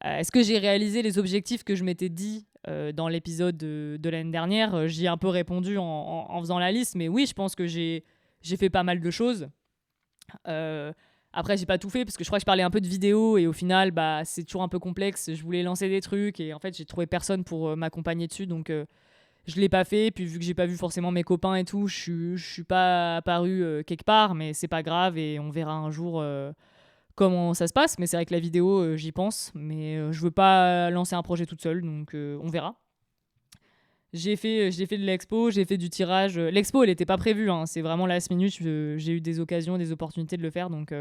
Est-ce que j'ai réalisé les objectifs que je m'étais dit dans l'épisode de l'année dernière? J'y ai un peu répondu en faisant la liste, mais oui, je pense que j'ai fait pas mal de choses. Après, j'ai pas tout fait parce que je crois que je parlais un peu de vidéo et au final, bah, c'est toujours un peu complexe. Je voulais lancer des trucs et en fait, j'ai trouvé personne pour m'accompagner dessus, donc je l'ai pas fait. Puis vu que j'ai pas vu forcément mes copains et tout, je suis pas apparu quelque part, mais c'est pas grave et on verra un jour comment ça se passe. Mais c'est vrai que la vidéo, j'y pense, mais je veux pas lancer un projet toute seule, donc on verra. J'ai fait de l'expo, j'ai fait du tirage. L'expo, elle n'était pas prévue, hein, c'est vraiment last minute. J'ai eu des occasions, des opportunités de le faire, donc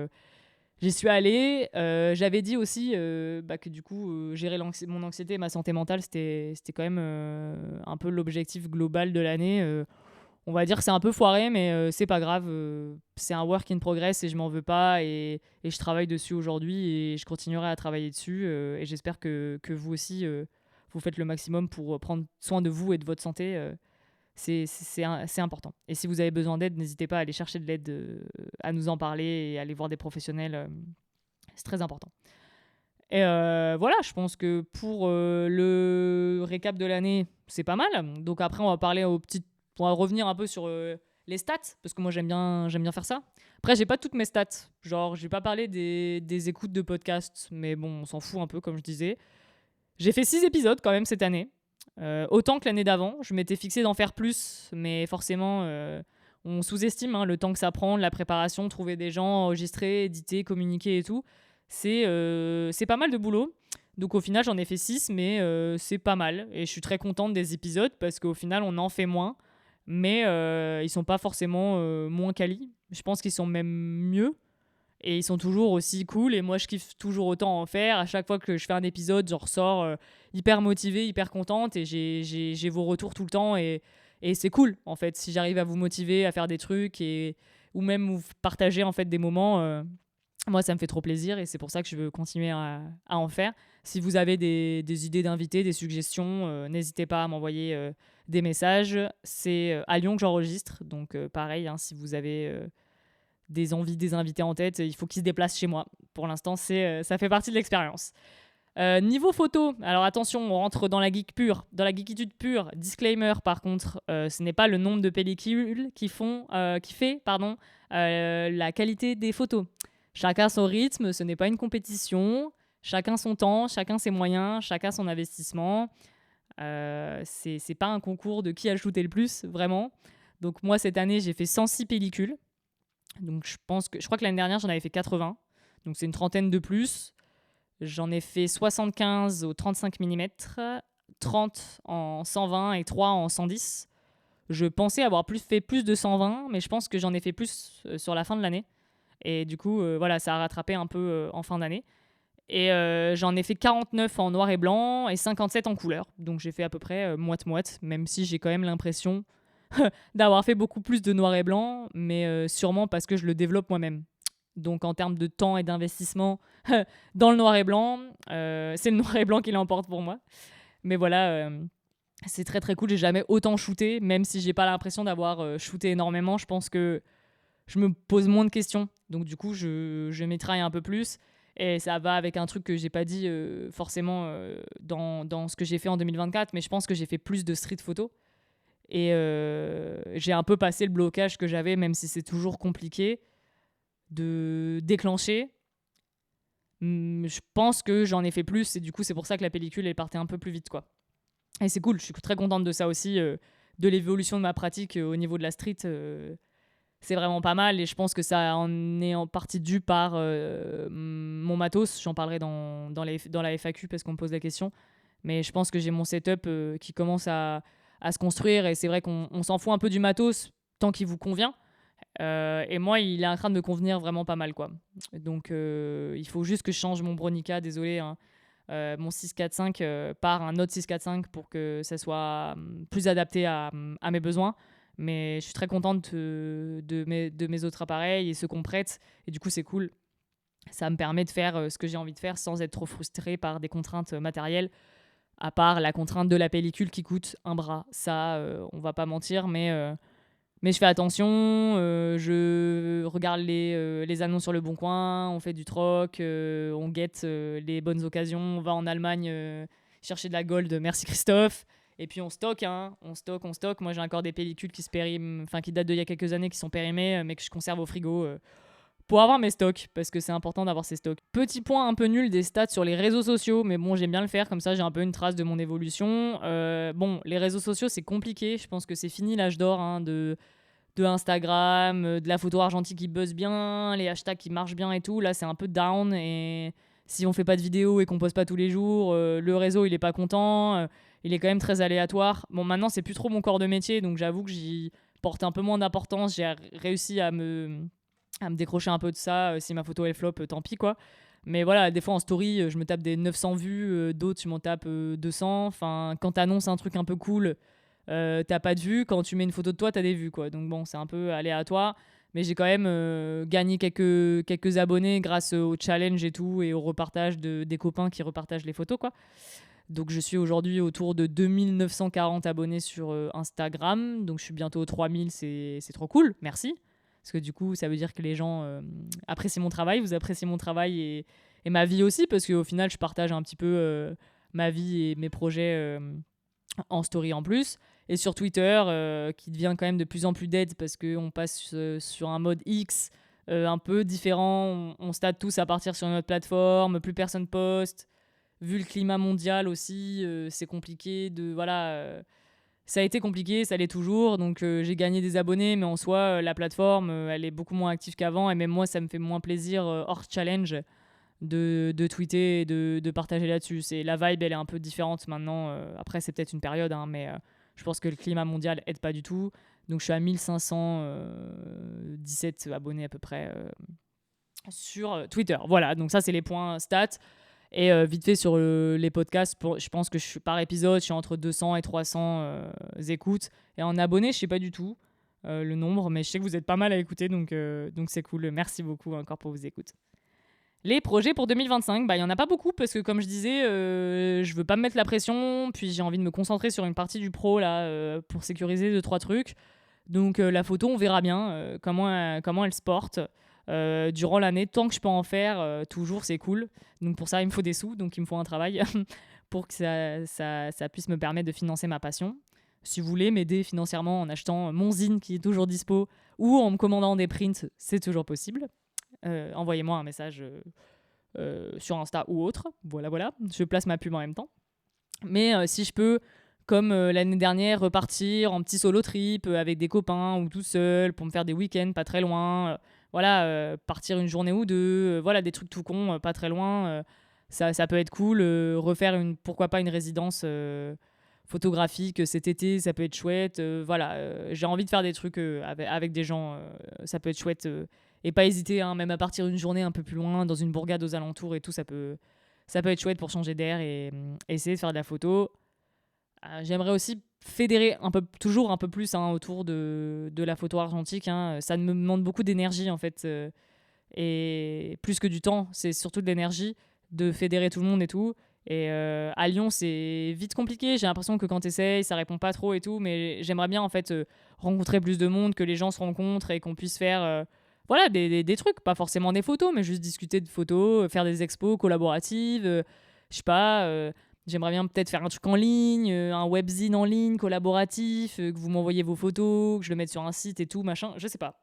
j'y suis allée. J'avais dit aussi que du coup, gérer mon anxiété et ma santé mentale, c'était quand même un peu l'objectif global de l'année. On va dire que c'est un peu foiré, mais c'est pas grave. C'est un work in progress et je m'en veux pas. Et je travaille dessus aujourd'hui et je continuerai à travailler dessus. Et j'espère que vous aussi, vous faites le maximum pour prendre soin de vous et de votre santé. C'est important. Et si vous avez besoin d'aide, n'hésitez pas à aller chercher de l'aide, à nous en parler et à aller voir des professionnels. C'est très important. Et voilà, je pense que pour le récap de l'année, c'est pas mal. Donc après, on va revenir un peu sur les stats, parce que moi j'aime bien faire ça. Après, j'ai pas toutes mes stats. Genre, j'ai pas parlé des écoutes de podcasts, mais bon, on s'en fout un peu, comme je disais. J'ai fait 6 épisodes quand même cette année. Autant que l'année d'avant. Je m'étais fixé d'en faire plus, mais forcément, on sous-estime le temps que ça prend, la préparation, trouver des gens, enregistrer, éditer, communiquer et tout. C'est pas mal de boulot. Donc au final, j'en ai fait 6, mais c'est pas mal. Et je suis très contente des épisodes parce qu'au final, on en fait moins. Mais ils sont pas forcément moins quali. Je pense qu'ils sont même mieux. Et ils sont toujours aussi cool. Et moi, je kiffe toujours autant en faire. À chaque fois que je fais un épisode, j'en ressors hyper motivée, hyper contente. Et j'ai vos retours tout le temps. Et c'est cool, en fait, si j'arrive à vous motiver à faire des trucs ou même vous partager en fait des moments. Moi, ça me fait trop plaisir et c'est pour ça que je veux continuer à en faire. Si vous avez des idées d'invités, des suggestions, n'hésitez pas à m'envoyer des messages. C'est à Lyon que j'enregistre. Donc, pareil, hein, si vous avez des envies, des invités en tête, il faut qu'ils se déplacent chez moi. Pour l'instant, ça fait partie de l'expérience. Niveau photo, alors attention, on rentre dans la geek pure, dans la geekitude pure. Disclaimer, par contre, ce n'est pas le nombre de pellicules qui fait la qualité des photos. Chacun son rythme, ce n'est pas une compétition. Chacun son temps, chacun ses moyens, chacun son investissement. C'est pas un concours de qui a shooté le plus, vraiment. Donc moi, cette année, j'ai fait 106 pellicules. Donc je crois que l'année dernière, j'en avais fait 80. Donc c'est une trentaine de plus. J'en ai fait 75 au 35 mm, 30 en 120 et 3 en 110. Je pensais avoir fait plus de 120, mais je pense que j'en ai fait plus sur la fin de l'année. Et du coup, voilà, ça a rattrapé un peu en fin d'année. Et j'en ai fait 49 en noir et blanc et 57 en couleur. Donc j'ai fait à peu près moite-moite, même si j'ai quand même l'impression d'avoir fait beaucoup plus de noir et blanc, mais sûrement parce que je le développe moi-même. Donc en termes de temps et d'investissement dans le noir et blanc, c'est le noir et blanc qui l'emporte pour moi. Mais voilà, C'est très très cool, j'ai jamais autant shooté, même si j'ai pas l'impression d'avoir shooté énormément. Je pense que je me pose moins de questions. Donc du coup, je m'étraille un peu plus. Et ça va avec un truc que j'ai pas dit forcément dans ce que j'ai fait en 2024, mais je pense que j'ai fait plus de street photo. Et j'ai un peu passé le blocage que j'avais, même si c'est toujours compliqué, de déclencher. Je pense que j'en ai fait plus et du coup, c'est pour ça que la pellicule, elle partait un peu plus vite, quoi. Et c'est cool, je suis très contente de ça aussi, de l'évolution de ma pratique au niveau de la street. C'est vraiment pas mal et je pense que ça en est en partie dû par mon matos. J'en parlerai dans la FAQ parce qu'on me pose la question. Mais je pense que j'ai mon setup qui commence à se construire et c'est vrai qu'on s'en fout un peu du matos tant qu'il vous convient. Et moi, il est en train de me convenir vraiment pas mal, quoi. Donc, il faut juste que je change mon Bronica, désolé, hein. Mon 645 par un autre 645 pour que ça soit plus adapté à mes besoins. Mais je suis très contente de mes autres appareils et ceux qu'on prête. Et du coup, c'est cool. Ça me permet de faire ce que j'ai envie de faire sans être trop frustré par des contraintes matérielles, à part la contrainte de la pellicule qui coûte un bras. Ça, on va pas mentir, mais je fais attention, je regarde les annonces sur le Bon Coin, on fait du troc, on guette les bonnes occasions, on va en Allemagne chercher de la gold, merci Christophe. Et puis on stocke, hein, on stocke. Moi j'ai encore des pellicules qui datent d'il y a quelques années, qui sont périmées, mais que je conserve au frigo pour avoir mes stocks, parce que c'est important d'avoir ces stocks. Petit point un peu nul des stats sur les réseaux sociaux, mais bon, j'aime bien le faire, comme ça j'ai un peu une trace de mon évolution. Bon, les réseaux sociaux, c'est compliqué, je pense que c'est fini l'âge d'or hein, de Instagram, de la photo argentique qui buzz bien, les hashtags qui marchent bien et tout. Là, c'est un peu down, et si on fait pas de vidéos et qu'on poste pas tous les jours, le réseau, il est pas content, il est quand même très aléatoire. Bon, maintenant, c'est plus trop mon corps de métier, donc j'avoue que j'y porte un peu moins d'importance. J'ai réussi à me décrocher un peu de ça. Si ma photo elle flop, tant pis quoi. Mais voilà, des fois en story, je me tape des 900 vues, d'autres, je m'en tape 200. Enfin, quand t'annonces un truc un peu cool, t'as pas de vues. Quand tu mets une photo de toi, t'as des vues quoi. Donc bon, c'est un peu aléatoire. Mais j'ai quand même gagné quelques abonnés grâce au challenge et tout, et au repartage des copains qui repartagent les photos quoi. Donc je suis aujourd'hui autour de 2940 abonnés sur Instagram. Donc je suis bientôt aux 3000, c'est trop cool, merci. Parce que du coup, ça veut dire que les gens apprécient mon travail, vous appréciez mon travail et ma vie aussi, parce qu'au final, je partage un petit peu ma vie et mes projets en story en plus. Et sur Twitter, qui devient quand même de plus en plus dead, parce qu'on passe sur un mode X un peu différent. On stade tous à partir sur notre plateforme, plus personne poste. Vu le climat mondial aussi, c'est compliqué de... Voilà, ça a été compliqué, ça l'est toujours, donc j'ai gagné des abonnés, mais en soi, la plateforme, elle est beaucoup moins active qu'avant, et même moi, ça me fait moins plaisir, hors challenge, de tweeter et de partager là-dessus. La vibe, elle est un peu différente maintenant. Après, c'est peut-être une période, hein, mais je pense que le climat mondial aide pas du tout. Donc je suis à 1517 abonnés à peu près sur Twitter. Voilà, donc ça, c'est les points stats. Et vite fait sur les podcasts, je pense que par épisode, je suis entre 200 et 300 écoutes. Et en abonnés, je sais pas du tout le nombre, mais je sais que vous êtes pas mal à écouter, donc c'est cool. Merci beaucoup encore pour vos écoutes. Les projets pour 2025, il y en a pas beaucoup parce que comme je disais, je veux pas me mettre la pression, puis j'ai envie de me concentrer sur une partie du pro là pour sécuriser 2-3 trucs. Donc la photo, on verra bien comment elle se porte durant l'année. Tant que je peux en faire, toujours, c'est cool. Donc pour ça, il me faut des sous, donc il me faut un travail pour que ça puisse me permettre de financer ma passion. Si vous voulez m'aider financièrement en achetant mon zine qui est toujours dispo ou en me commandant des prints, c'est toujours possible. Envoyez-moi un message sur Insta ou autre. Voilà. Je place ma pub en même temps. Mais si je peux, comme l'année dernière, repartir en petit solo trip avec des copains ou tout seul pour me faire des week-ends pas très loin. Partir une journée ou deux. Voilà, des trucs tout cons, pas très loin. Ça peut être cool. Refaire pourquoi pas une résidence photographique cet été, ça peut être chouette. J'ai envie de faire des trucs avec des gens. Ça peut être chouette. Et pas hésiter, hein, même à partir d'une journée un peu plus loin, dans une bourgade aux alentours et tout, ça peut être chouette pour changer d'air et essayer de faire de la photo. J'aimerais aussi fédérer toujours un peu plus hein, autour de la photo argentique. Hein. Ça me demande beaucoup d'énergie en fait. Et plus que du temps, c'est surtout de l'énergie de fédérer tout le monde et tout. Et à Lyon, c'est vite compliqué. J'ai l'impression que quand tu essayes, ça répond pas trop et tout. Mais j'aimerais bien en fait rencontrer plus de monde, que les gens se rencontrent et qu'on puisse faire voilà, des trucs. Pas forcément des photos, mais juste discuter de photos, faire des expos collaboratives. Je sais pas. J'aimerais bien peut-être faire un truc en ligne, un webzine en ligne collaboratif, que vous m'envoyez vos photos, que je le mette sur un site et tout, machin. Je sais pas.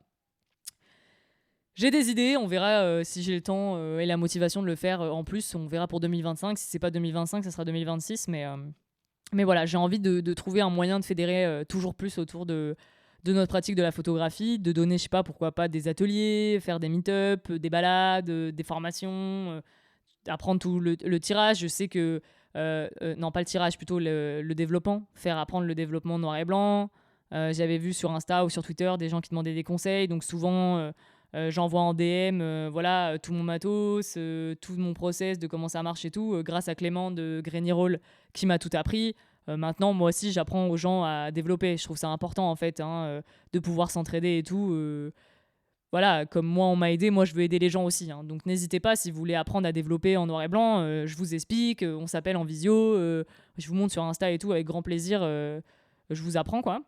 J'ai des idées, on verra si j'ai le temps et la motivation de le faire en plus. On verra pour 2025. Si c'est pas 2025, ça sera 2026. Mais voilà, j'ai envie de trouver un moyen de fédérer toujours plus autour de notre pratique de la photographie, de donner, je sais pas, pourquoi pas des ateliers, faire des meet-up, des balades, des formations, apprendre tout le tirage. Je sais que, non pas le tirage, plutôt le développement, faire apprendre le développement noir et blanc. J'avais vu sur Insta ou sur Twitter des gens qui demandaient des conseils, donc souvent j'envoie en DM voilà, tout mon matos, tout mon process de comment ça marche et tout, grâce à Clément de Granny Roll qui m'a tout appris. Maintenant, moi aussi, j'apprends aux gens à développer. Je trouve ça important, en fait, de pouvoir s'entraider et tout. Voilà, comme moi, on m'a aidé, moi, je veux aider les gens aussi. Donc, n'hésitez pas, si vous voulez apprendre à développer en noir et blanc, je vous explique, on s'appelle en visio, je vous montre sur Insta et tout, avec grand plaisir, je vous apprends, quoi.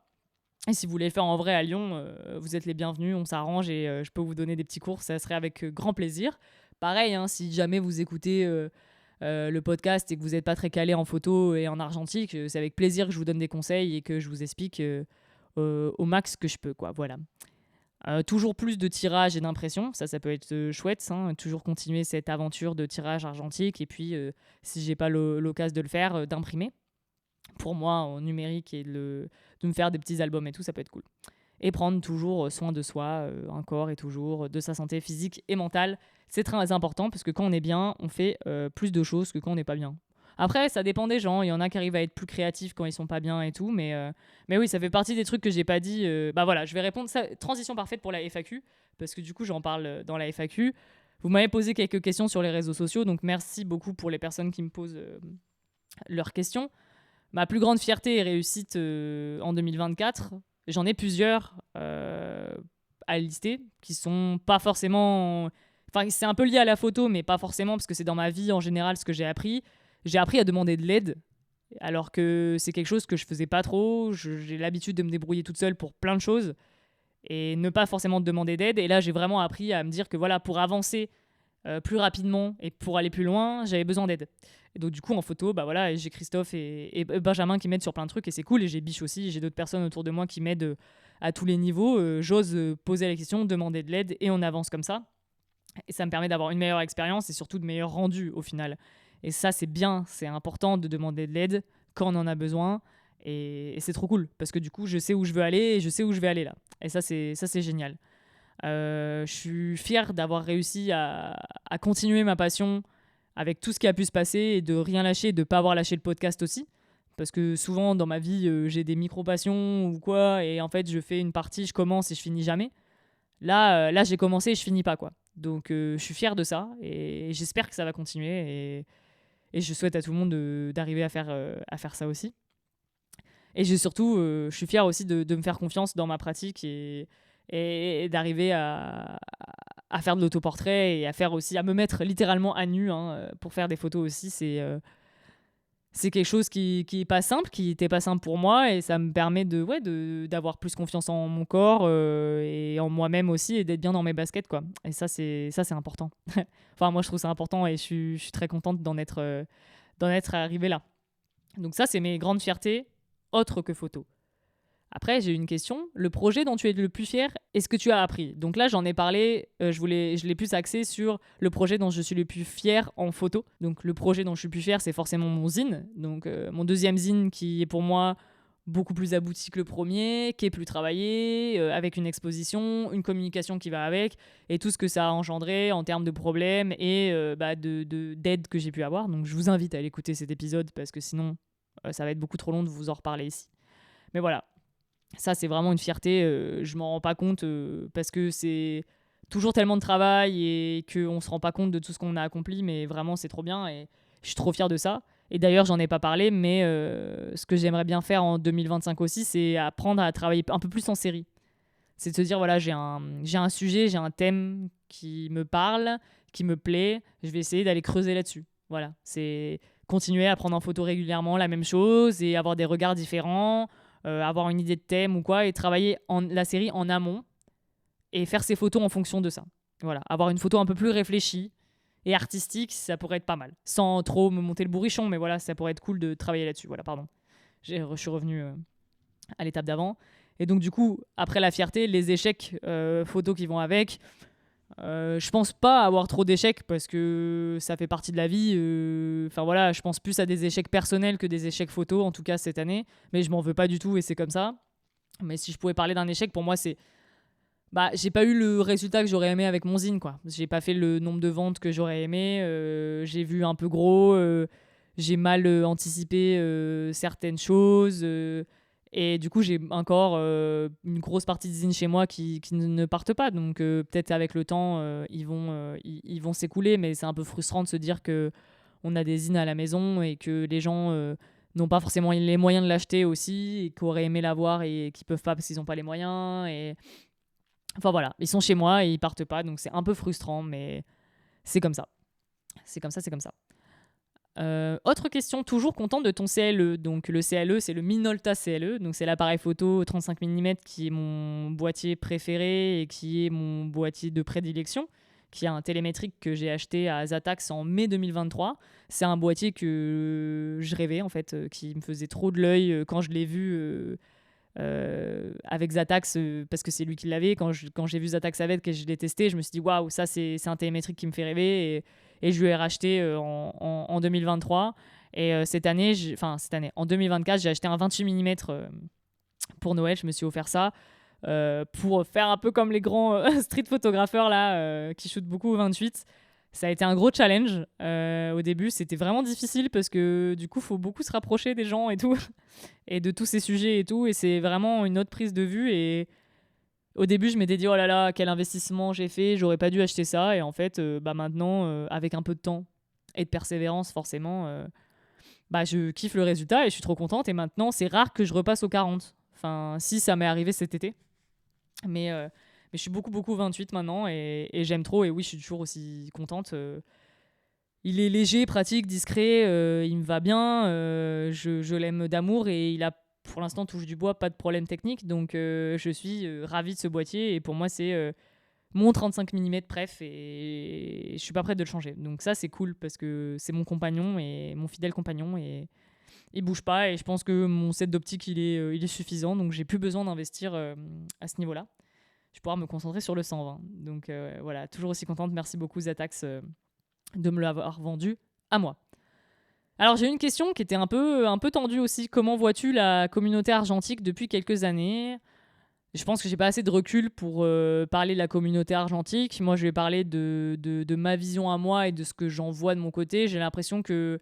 Et si vous voulez le faire en vrai à Lyon, vous êtes les bienvenus, on s'arrange et je peux vous donner des petits cours, ça serait avec grand plaisir. Pareil, si jamais vous écoutez le podcast et que vous n'êtes pas très calé en photo et en argentique, c'est avec plaisir que je vous donne des conseils et que je vous explique au max que je peux, quoi. Voilà. Toujours plus de tirage et d'impression, ça peut être chouette, toujours continuer cette aventure de tirage argentique et puis si j'ai pas l'occasion de le faire, d'imprimer pour moi en numérique et de me faire des petits albums et tout, ça peut être cool. Et prendre toujours soin de soi, encore et toujours, de sa santé physique et mentale. C'est très important parce que quand on est bien, on fait plus de choses que quand on n'est pas bien. Après, ça dépend des gens. Il y en a qui arrivent à être plus créatifs quand ils sont pas bien et tout. Mais oui, ça fait partie des trucs que j'ai pas dit. Bah voilà, je vais répondre. Ça, transition parfaite pour la FAQ. Parce que du coup, j'en parle dans la FAQ. Vous m'avez posé quelques questions sur les réseaux sociaux. Donc merci beaucoup pour les personnes qui me posent leurs questions. Ma plus grande fierté et réussite en 2024, j'en ai plusieurs à lister qui sont pas forcément. Enfin, c'est un peu lié à la photo, mais pas forcément parce que c'est dans ma vie en général ce que j'ai appris. J'ai appris à demander de l'aide, alors que c'est quelque chose que je faisais pas trop. J'ai l'habitude de me débrouiller toute seule pour plein de choses et ne pas forcément demander d'aide. Et là, j'ai vraiment appris à me dire que voilà, pour avancer plus rapidement et pour aller plus loin, j'avais besoin d'aide. Et donc du coup en photo, bah voilà, j'ai Christophe et Benjamin qui m'aident sur plein de trucs et c'est cool. Et j'ai Biche aussi, j'ai d'autres personnes autour de moi qui m'aident à tous les niveaux. J'ose poser la question, demander de l'aide et on avance comme ça. Et ça me permet d'avoir une meilleure expérience et surtout de meilleurs rendus au final. Et ça c'est bien, c'est important de demander de l'aide quand on en a besoin. Et c'est trop cool parce que du coup je sais où je veux aller et je sais où je vais aller là. Et ça c'est génial. Je suis fier d'avoir réussi à continuer ma passion avec tout ce qui a pu se passer et de rien lâcher et de ne pas avoir lâché le podcast aussi. Parce que souvent dans ma vie, j'ai des micro-passions ou quoi, et en fait, je fais une partie, je commence et je finis jamais. Là j'ai commencé et je finis pas, quoi. Donc, je suis fier de ça et j'espère que ça va continuer. Et je souhaite à tout le monde d'arriver à faire ça aussi. Et surtout, je suis fier aussi de me faire confiance dans ma pratique et d'arriver à faire de l'autoportrait et à me mettre littéralement à nu pour faire des photos aussi. C'est quelque chose qui est pas simple, qui était pas simple pour moi et ça me permet d'avoir plus confiance en mon corps et en moi-même aussi et d'être bien dans mes baskets, quoi. Et ça c'est important. Enfin moi je trouve ça important et je suis très contente d'en être arrivée là. Donc ça c'est mes grandes fiertés autres que photos. Après, j'ai une question. Le projet dont tu es le plus fier, est-ce que tu as appris? Donc là, j'en ai parlé, je l'ai plus axé sur le projet dont je suis le plus fier en photo. Donc le projet dont je suis le plus fier, c'est forcément mon zine. Donc mon deuxième zine qui est pour moi beaucoup plus abouti que le premier, qui est plus travaillé, avec une exposition, une communication qui va avec, et tout ce que ça a engendré en termes de problèmes et d'aide que j'ai pu avoir. Donc je vous invite à aller écouter cet épisode parce que sinon, ça va être beaucoup trop long de vous en reparler ici. Mais voilà. Ça, c'est vraiment une fierté. Je m'en rends pas compte parce que c'est toujours tellement de travail et qu'on se rend pas compte de tout ce qu'on a accompli. Mais vraiment, c'est trop bien et je suis trop fière de ça. Et d'ailleurs, j'en ai pas parlé, mais ce que j'aimerais bien faire en 2025 aussi, c'est apprendre à travailler un peu plus en série. C'est de se dire, voilà, j'ai un sujet, j'ai un thème qui me parle, qui me plaît. Je vais essayer d'aller creuser là-dessus. Voilà, c'est continuer à prendre en photo régulièrement la même chose et avoir des regards différents, avoir une idée de thème ou quoi, et travailler la série en amont et faire ses photos en fonction de ça. Voilà, avoir une photo un peu plus réfléchie et artistique, ça pourrait être pas mal. Sans trop me monter le bourrichon, mais voilà, ça pourrait être cool de travailler là-dessus. Voilà, pardon. Je suis revenu à l'étape d'avant. Et donc, du coup, après la fierté, les échecs photos qui vont avec, je pense pas avoir trop d'échecs parce que ça fait partie de la vie. Enfin voilà, je pense plus à des échecs personnels que des échecs photos, en tout cas cette année. Mais je m'en veux pas du tout et c'est comme ça. Mais si je pouvais parler d'un échec, pour moi, c'est j'ai pas eu le résultat que j'aurais aimé avec mon zine, quoi. J'ai pas fait le nombre de ventes que j'aurais aimé. J'ai vu un peu gros. J'ai mal anticipé certaines choses. Et du coup, j'ai encore une grosse partie de zine chez moi qui ne partent pas. Donc peut-être avec le temps, ils vont s'écouler. Mais c'est un peu frustrant de se dire que on a des zines à la maison et que les gens n'ont pas forcément les moyens de l'acheter aussi et qu'auraient aimé l'avoir et qui peuvent pas parce qu'ils n'ont pas les moyens. Et enfin voilà, ils sont chez moi et ils partent pas, donc c'est un peu frustrant, mais c'est comme ça. C'est comme ça, c'est comme ça. Autre question, toujours content de ton CLE. Donc le CLE, c'est le Minolta CLE, donc c'est l'appareil photo 35 mm qui est mon boîtier préféré et qui est mon boîtier de prédilection, qui a un télémétrique que j'ai acheté à Zatax en mai 2023. C'est un boîtier que je rêvais en fait, qui me faisait trop de l'œil quand je l'ai vu avec Zatax, parce que c'est lui qui l'avait. Quand j'ai vu Zatax avec et je l'ai testé, je me suis dit waouh, ça c'est un télémétrique qui me fait rêver, et je lui ai racheté en 2023. Et cette année, en 2024, j'ai acheté un 28 mm pour Noël. Je me suis offert ça pour faire un peu comme les grands street photographeurs là, qui shootent beaucoup au 28. Ça a été un gros challenge. Au début, c'était vraiment difficile parce que du coup, il faut beaucoup se rapprocher des gens et tout, et de tous ces sujets et tout. Et c'est vraiment une autre prise de vue. Et au début, je m'étais dit, oh là là, quel investissement j'ai fait, j'aurais pas dû acheter ça. Et en fait, maintenant, avec un peu de temps et de persévérance, forcément, je kiffe le résultat et je suis trop contente. Et maintenant, c'est rare que je repasse au 40. Enfin, si ça m'est arrivé cet été. Mais je suis beaucoup 28 maintenant et j'aime trop. Et oui, je suis toujours aussi contente. Il est léger, pratique, discret, il me va bien. Je l'aime d'amour et il a, pour l'instant, touche du bois, pas de problème technique. Donc je suis ravie de ce boîtier et pour moi, c'est mon 35 mm préf et je suis pas prête de le changer. Donc ça, c'est cool parce que c'est mon compagnon et mon fidèle compagnon et il bouge pas. Et je pense que mon set d'optique, il est suffisant. Donc j'ai plus besoin d'investir à ce niveau-là. Je vais pouvoir me concentrer sur le 120. Donc voilà, toujours aussi contente. Merci beaucoup Zatax de me l'avoir vendu à moi. Alors j'ai une question qui était un peu tendue aussi. Comment vois-tu la communauté argentique depuis quelques années ? Je pense que j'ai pas assez de recul pour parler de la communauté argentique. Moi, je vais parler de ma vision à moi et de ce que j'en vois de mon côté. J'ai l'impression que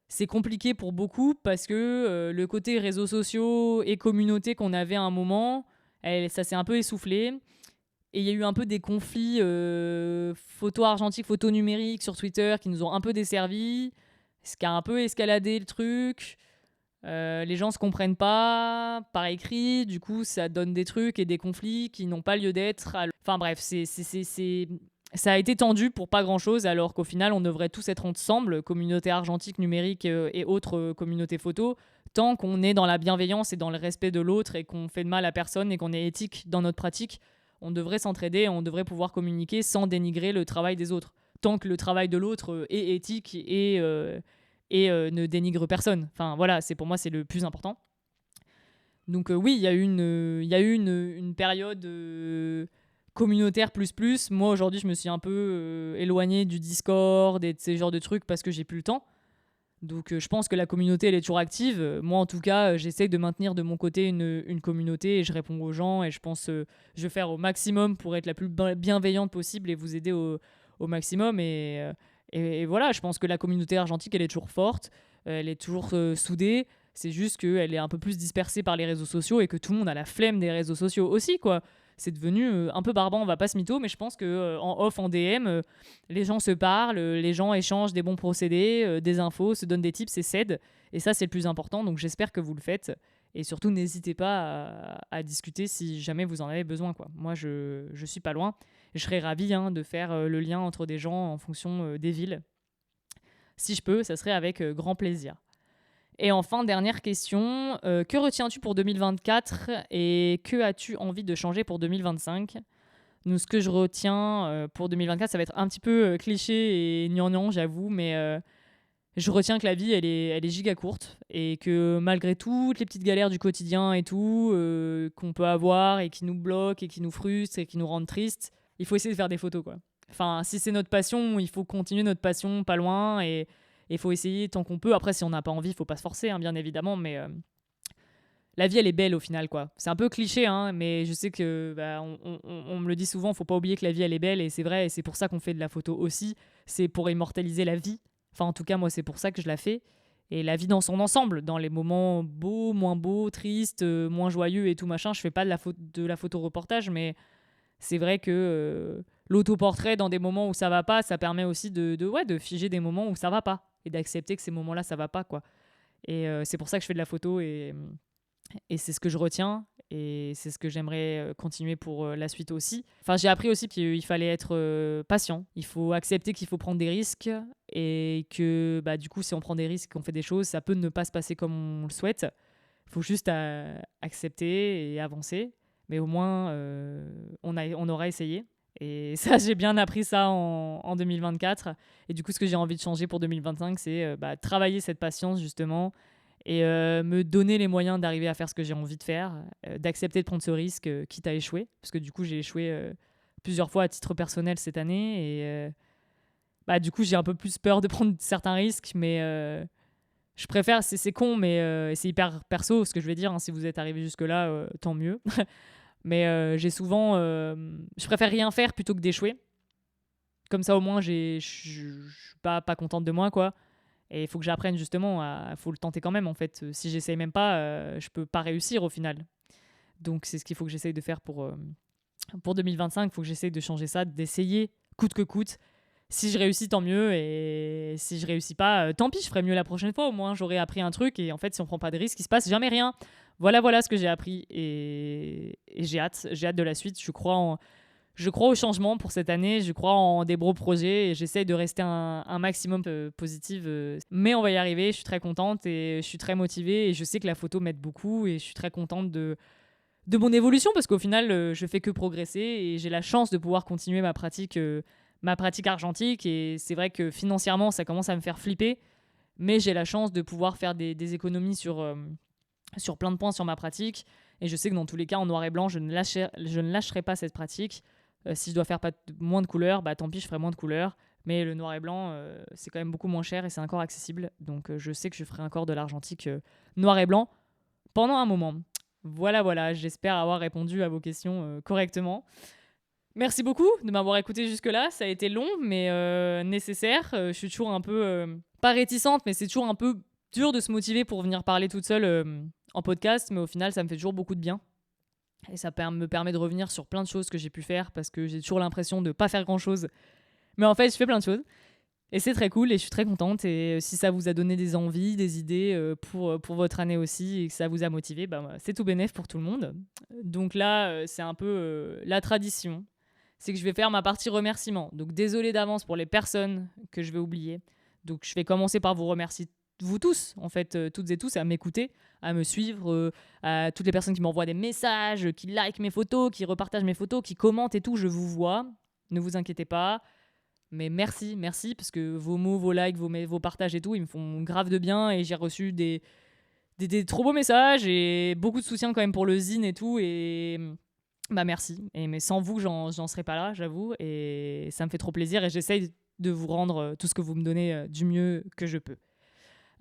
c'est compliqué pour beaucoup parce que le côté réseaux sociaux et communauté qu'on avait à un moment, ça s'est un peu essoufflé. Et il y a eu un peu des conflits photo argentique, photo numérique sur Twitter qui nous ont un peu desservis, ce qui a un peu escaladé le truc. Les gens se comprennent pas par écrit, du coup ça donne des trucs et des conflits qui n'ont pas lieu d'être. Enfin bref, ça a été tendu pour pas grand chose, alors qu'au final on devrait tous être ensemble, communauté argentique, numérique et autres communautés photo, tant qu'on est dans la bienveillance et dans le respect de l'autre et qu'on fait de mal à personne et qu'on est éthique dans notre pratique. On devrait s'entraider, on devrait pouvoir communiquer sans dénigrer le travail des autres, tant que le travail de l'autre est éthique et ne dénigre personne. Enfin voilà, pour moi c'est le plus important. Donc oui, il y a eu une période communautaire plus. Moi aujourd'hui, je me suis un peu éloigné du Discord et de ces genres de trucs parce que j'ai plus le temps. Donc je pense que la communauté, elle est toujours active. Moi, en tout cas, j'essaie de maintenir de mon côté une communauté et je réponds aux gens. Et je pense je vais faire au maximum pour être la plus bienveillante possible et vous aider au maximum. Et voilà, je pense que la communauté argentique, elle est toujours forte. Elle est toujours soudée. C'est juste qu'elle est un peu plus dispersée par les réseaux sociaux et que tout le monde a la flemme des réseaux sociaux aussi, quoi. C'est devenu un peu barbant, on va pas se mytho, mais je pense qu'en off, en DM, les gens se parlent, les gens échangent des bons procédés, des infos, se donnent des tips et s'aident. Et ça, c'est le plus important. Donc j'espère que vous le faites. Et surtout, n'hésitez pas à discuter si jamais vous en avez besoin, quoi. Moi, je suis pas loin. Je serais ravie de faire le lien entre des gens en fonction des villes. Si je peux, ça serait avec grand plaisir. Et enfin, dernière question, que retiens-tu pour 2024 et que as-tu envie de changer pour 2025 ? Donc, ce que je retiens pour 2024, ça va être un petit peu cliché et gnangnan, j'avoue, mais je retiens que la vie, elle est giga courte et que malgré toutes les petites galères du quotidien et tout, qu'on peut avoir et qui nous bloquent et qui nous frustrent et qui nous rendent tristes, il faut essayer de faire des photos, quoi. Enfin, si c'est notre passion, il faut continuer notre passion pas loin et il faut essayer tant qu'on peut. Après, si on n'a pas envie, il faut pas se forcer, hein, bien évidemment, mais la vie, elle est belle au final, quoi. C'est un peu cliché, hein, mais je sais que on me le dit souvent, faut pas oublier que la vie, elle est belle, et c'est vrai, et c'est pour ça qu'on fait de la photo aussi. C'est pour immortaliser la vie. Enfin, en tout cas, moi, c'est pour ça que je la fais. Et la vie dans son ensemble, dans les moments beaux, tristes, moins joyeux et tout machin. Je fais pas de la photo reportage, mais c'est vrai que l'autoportrait dans des moments où ça va pas, ça permet aussi de figer des moments où ça va pas et d'accepter que ces moments-là, ça va pas, quoi. Et c'est pour ça que je fais de la photo et c'est ce que je retiens et c'est ce que j'aimerais continuer pour la suite aussi. Enfin, j'ai appris aussi qu'il fallait être patient. Il faut accepter qu'il faut prendre des risques et que du coup, si on prend des risques, qu'on fait des choses, ça peut ne pas se passer comme on le souhaite. Il faut juste accepter et avancer. Mais au moins, on aura essayé. Et ça, j'ai bien appris ça en 2024. Et du coup, ce que j'ai envie de changer pour 2025, c'est travailler cette patience, justement, et me donner les moyens d'arriver à faire ce que j'ai envie de faire, d'accepter de prendre ce risque, quitte à échouer. Parce que du coup, j'ai échoué plusieurs fois à titre personnel cette année. Et du coup, j'ai un peu plus peur de prendre certains risques. Mais je préfère, c'est con, mais c'est hyper perso ce que je vais dire. Hein. Si vous êtes arrivé jusque-là, tant mieux. Mais j'ai souvent... je préfère rien faire plutôt que d'échouer. Comme ça, au moins, je suis pas contente de moi, quoi. Et il faut que j'apprenne justement à... faut le tenter quand même, en fait. Si j'essaye même pas, je peux pas réussir au final. Donc, c'est ce qu'il faut que j'essaye de faire pour 2025. Il faut que j'essaye de changer ça, d'essayer coûte que coûte. Si je réussis, tant mieux. Et si je réussis pas, tant pis, je ferai mieux la prochaine fois. Au moins, j'aurai appris un truc. Et en fait, si on prend pas de risques, il se passe jamais rien. Voilà ce que j'ai appris. Et j'ai hâte. J'ai hâte de la suite. Je crois au changement pour cette année. Je crois en des beaux projets. Et j'essaye de rester un maximum positive. Mais on va y arriver. Je suis très contente. Et je suis très motivée. Et je sais que la photo m'aide beaucoup. Et je suis très contente de mon évolution. Parce qu'au final, je fais que progresser. Et j'ai la chance de pouvoir continuer ma pratique argentique, et c'est vrai que financièrement ça commence à me faire flipper, mais j'ai la chance de pouvoir faire des économies sur plein de points sur ma pratique, et je sais que dans tous les cas en noir et blanc je ne lâcherai pas cette pratique. Si je dois faire moins de couleurs, tant pis, je ferai moins de couleurs, mais le noir et blanc c'est quand même beaucoup moins cher et c'est encore accessible, donc je sais que je ferai encore de l'argentique noir et blanc pendant un moment. Voilà, j'espère avoir répondu à vos questions correctement. Merci beaucoup de m'avoir écouté jusque-là. Ça a été long, mais nécessaire. Je suis toujours un peu, pas réticente, mais c'est toujours un peu dur de se motiver pour venir parler toute seule en podcast. Mais au final, ça me fait toujours beaucoup de bien. Et ça me permet de revenir sur plein de choses que j'ai pu faire, parce que j'ai toujours l'impression de pas faire grand-chose. Mais en fait, je fais plein de choses. Et c'est très cool et je suis très contente. Et si ça vous a donné des envies, des idées pour votre année aussi, et que ça vous a motivé, c'est tout bénef pour tout le monde. Donc là, c'est un peu la tradition. C'est que je vais faire ma partie remerciement. Donc désolé d'avance pour les personnes que je vais oublier. Donc je vais commencer par vous remercier vous tous, en fait, toutes et tous, à m'écouter, à me suivre, à toutes les personnes qui m'envoient des messages, qui likent mes photos, qui repartagent mes photos, qui commentent et tout, je vous vois. Ne vous inquiétez pas. Mais merci, parce que vos mots, vos likes, vos partages et tout, ils me font grave de bien, et j'ai reçu des trop beaux messages et beaucoup de soutien quand même pour le zine et tout, et merci. Mais sans vous, j'en serais pas là, j'avoue, et ça me fait trop plaisir, et j'essaye de vous rendre tout ce que vous me donnez du mieux que je peux.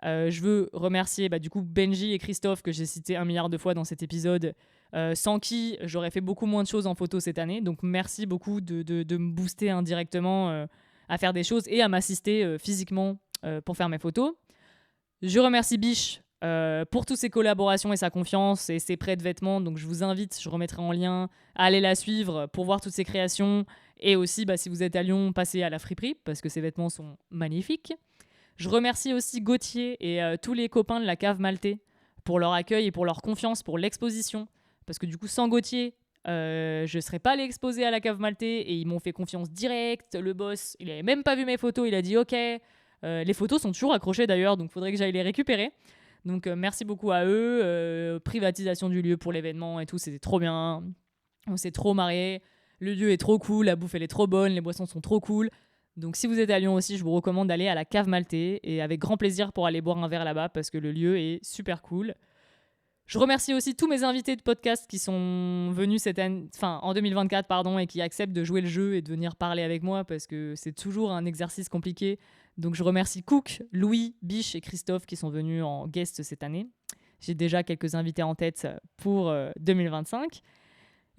Je veux remercier du coup Benji et Christophe, que j'ai cité 1 milliard de fois dans cet épisode, sans qui j'aurais fait beaucoup moins de choses en photo cette année. Donc merci beaucoup de me booster indirectement à faire des choses et à m'assister physiquement pour faire mes photos. Je remercie Biche pour toutes ses collaborations et sa confiance et ses prêts de vêtements. Donc je vous invite, je remettrai en lien, à aller la suivre pour voir toutes ses créations. Et aussi, si vous êtes à Lyon, passez à la friperie parce que ses vêtements sont magnifiques. Je remercie aussi Gauthier et tous les copains de la Cave Maltais pour leur accueil et pour leur confiance pour l'exposition. Parce que du coup, sans Gauthier, je ne serais pas allée exposer à la Cave Maltais, et ils m'ont fait confiance directe. Le boss, il n'avait même pas vu mes photos, il a dit OK, Les photos sont toujours accrochées d'ailleurs, donc il faudrait que j'aille les récupérer. Donc merci beaucoup à eux. Privatisation du lieu pour l'événement et tout, c'était trop bien. On s'est trop marré. Le lieu est trop cool, la bouffe elle est trop bonne, les boissons sont trop cool. Donc si vous êtes à Lyon aussi, je vous recommande d'aller à la Cave Maltais et avec grand plaisir pour aller boire un verre là-bas parce que le lieu est super cool. Je remercie aussi tous mes invités de podcast qui sont venus en 2024 et qui acceptent de jouer le jeu et de venir parler avec moi parce que c'est toujours un exercice compliqué. Donc je remercie Cook, Louis, Biche et Christophe qui sont venus en guest cette année. J'ai déjà quelques invités en tête pour 2025.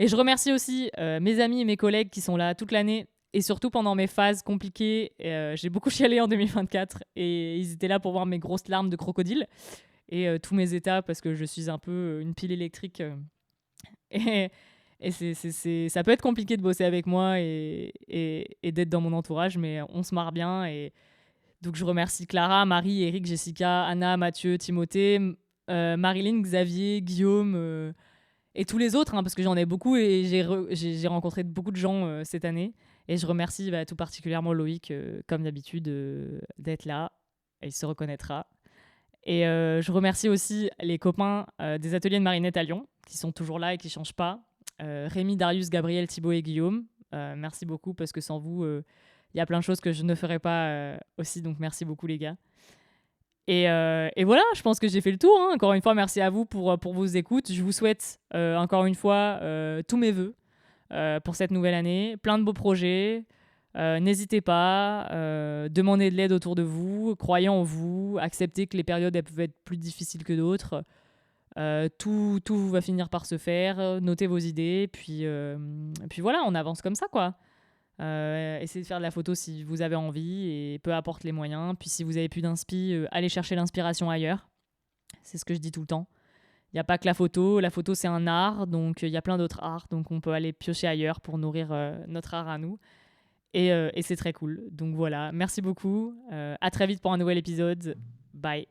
Et je remercie aussi mes amis et mes collègues qui sont là toute l'année et surtout pendant mes phases compliquées. J'ai beaucoup chialé en 2024 et ils étaient là pour voir mes grosses larmes de crocodile et tous mes états parce que je suis un peu une pile électrique. Et ça peut être compliqué de bosser avec moi et d'être dans mon entourage, mais on se marre bien. Et donc je remercie Clara, Marie, Eric, Jessica, Anna, Mathieu, Timothée, Marilyn, Xavier, Guillaume et tous les autres, parce que j'en ai beaucoup et j'ai rencontré beaucoup de gens cette année. Et je remercie tout particulièrement Loïc, comme d'habitude, d'être là. Et il se reconnaîtra. Et je remercie aussi les copains des ateliers de Marinette à Lyon, qui sont toujours là et qui ne changent pas. Rémi, Darius, Gabriel, Thibaut et Guillaume. Merci beaucoup, parce que sans vous, il y a plein de choses que je ne ferais pas aussi. Donc merci beaucoup les gars. Et voilà, je pense que j'ai fait le tour. Encore une fois, merci à vous pour vos écoutes. Je vous souhaite encore une fois tous mes vœux pour cette nouvelle année. Plein de beaux projets. N'hésitez pas, demandez de l'aide autour de vous, croyez en vous, acceptez que les périodes elles peuvent être plus difficiles que d'autres. Tout va finir par se faire. Notez vos idées, puis voilà, on avance comme ça, quoi. Essayez de faire de la photo si vous avez envie et peu importe les moyens. Puis si vous avez plus d'inspi, allez chercher l'inspiration ailleurs. C'est ce que je dis tout le temps. Il n'y a pas que la photo c'est un art, donc il y a plein d'autres arts, donc on peut aller piocher ailleurs pour nourrir notre art à nous. Et c'est très cool. Donc voilà, merci beaucoup. À très vite pour un nouvel épisode. Bye.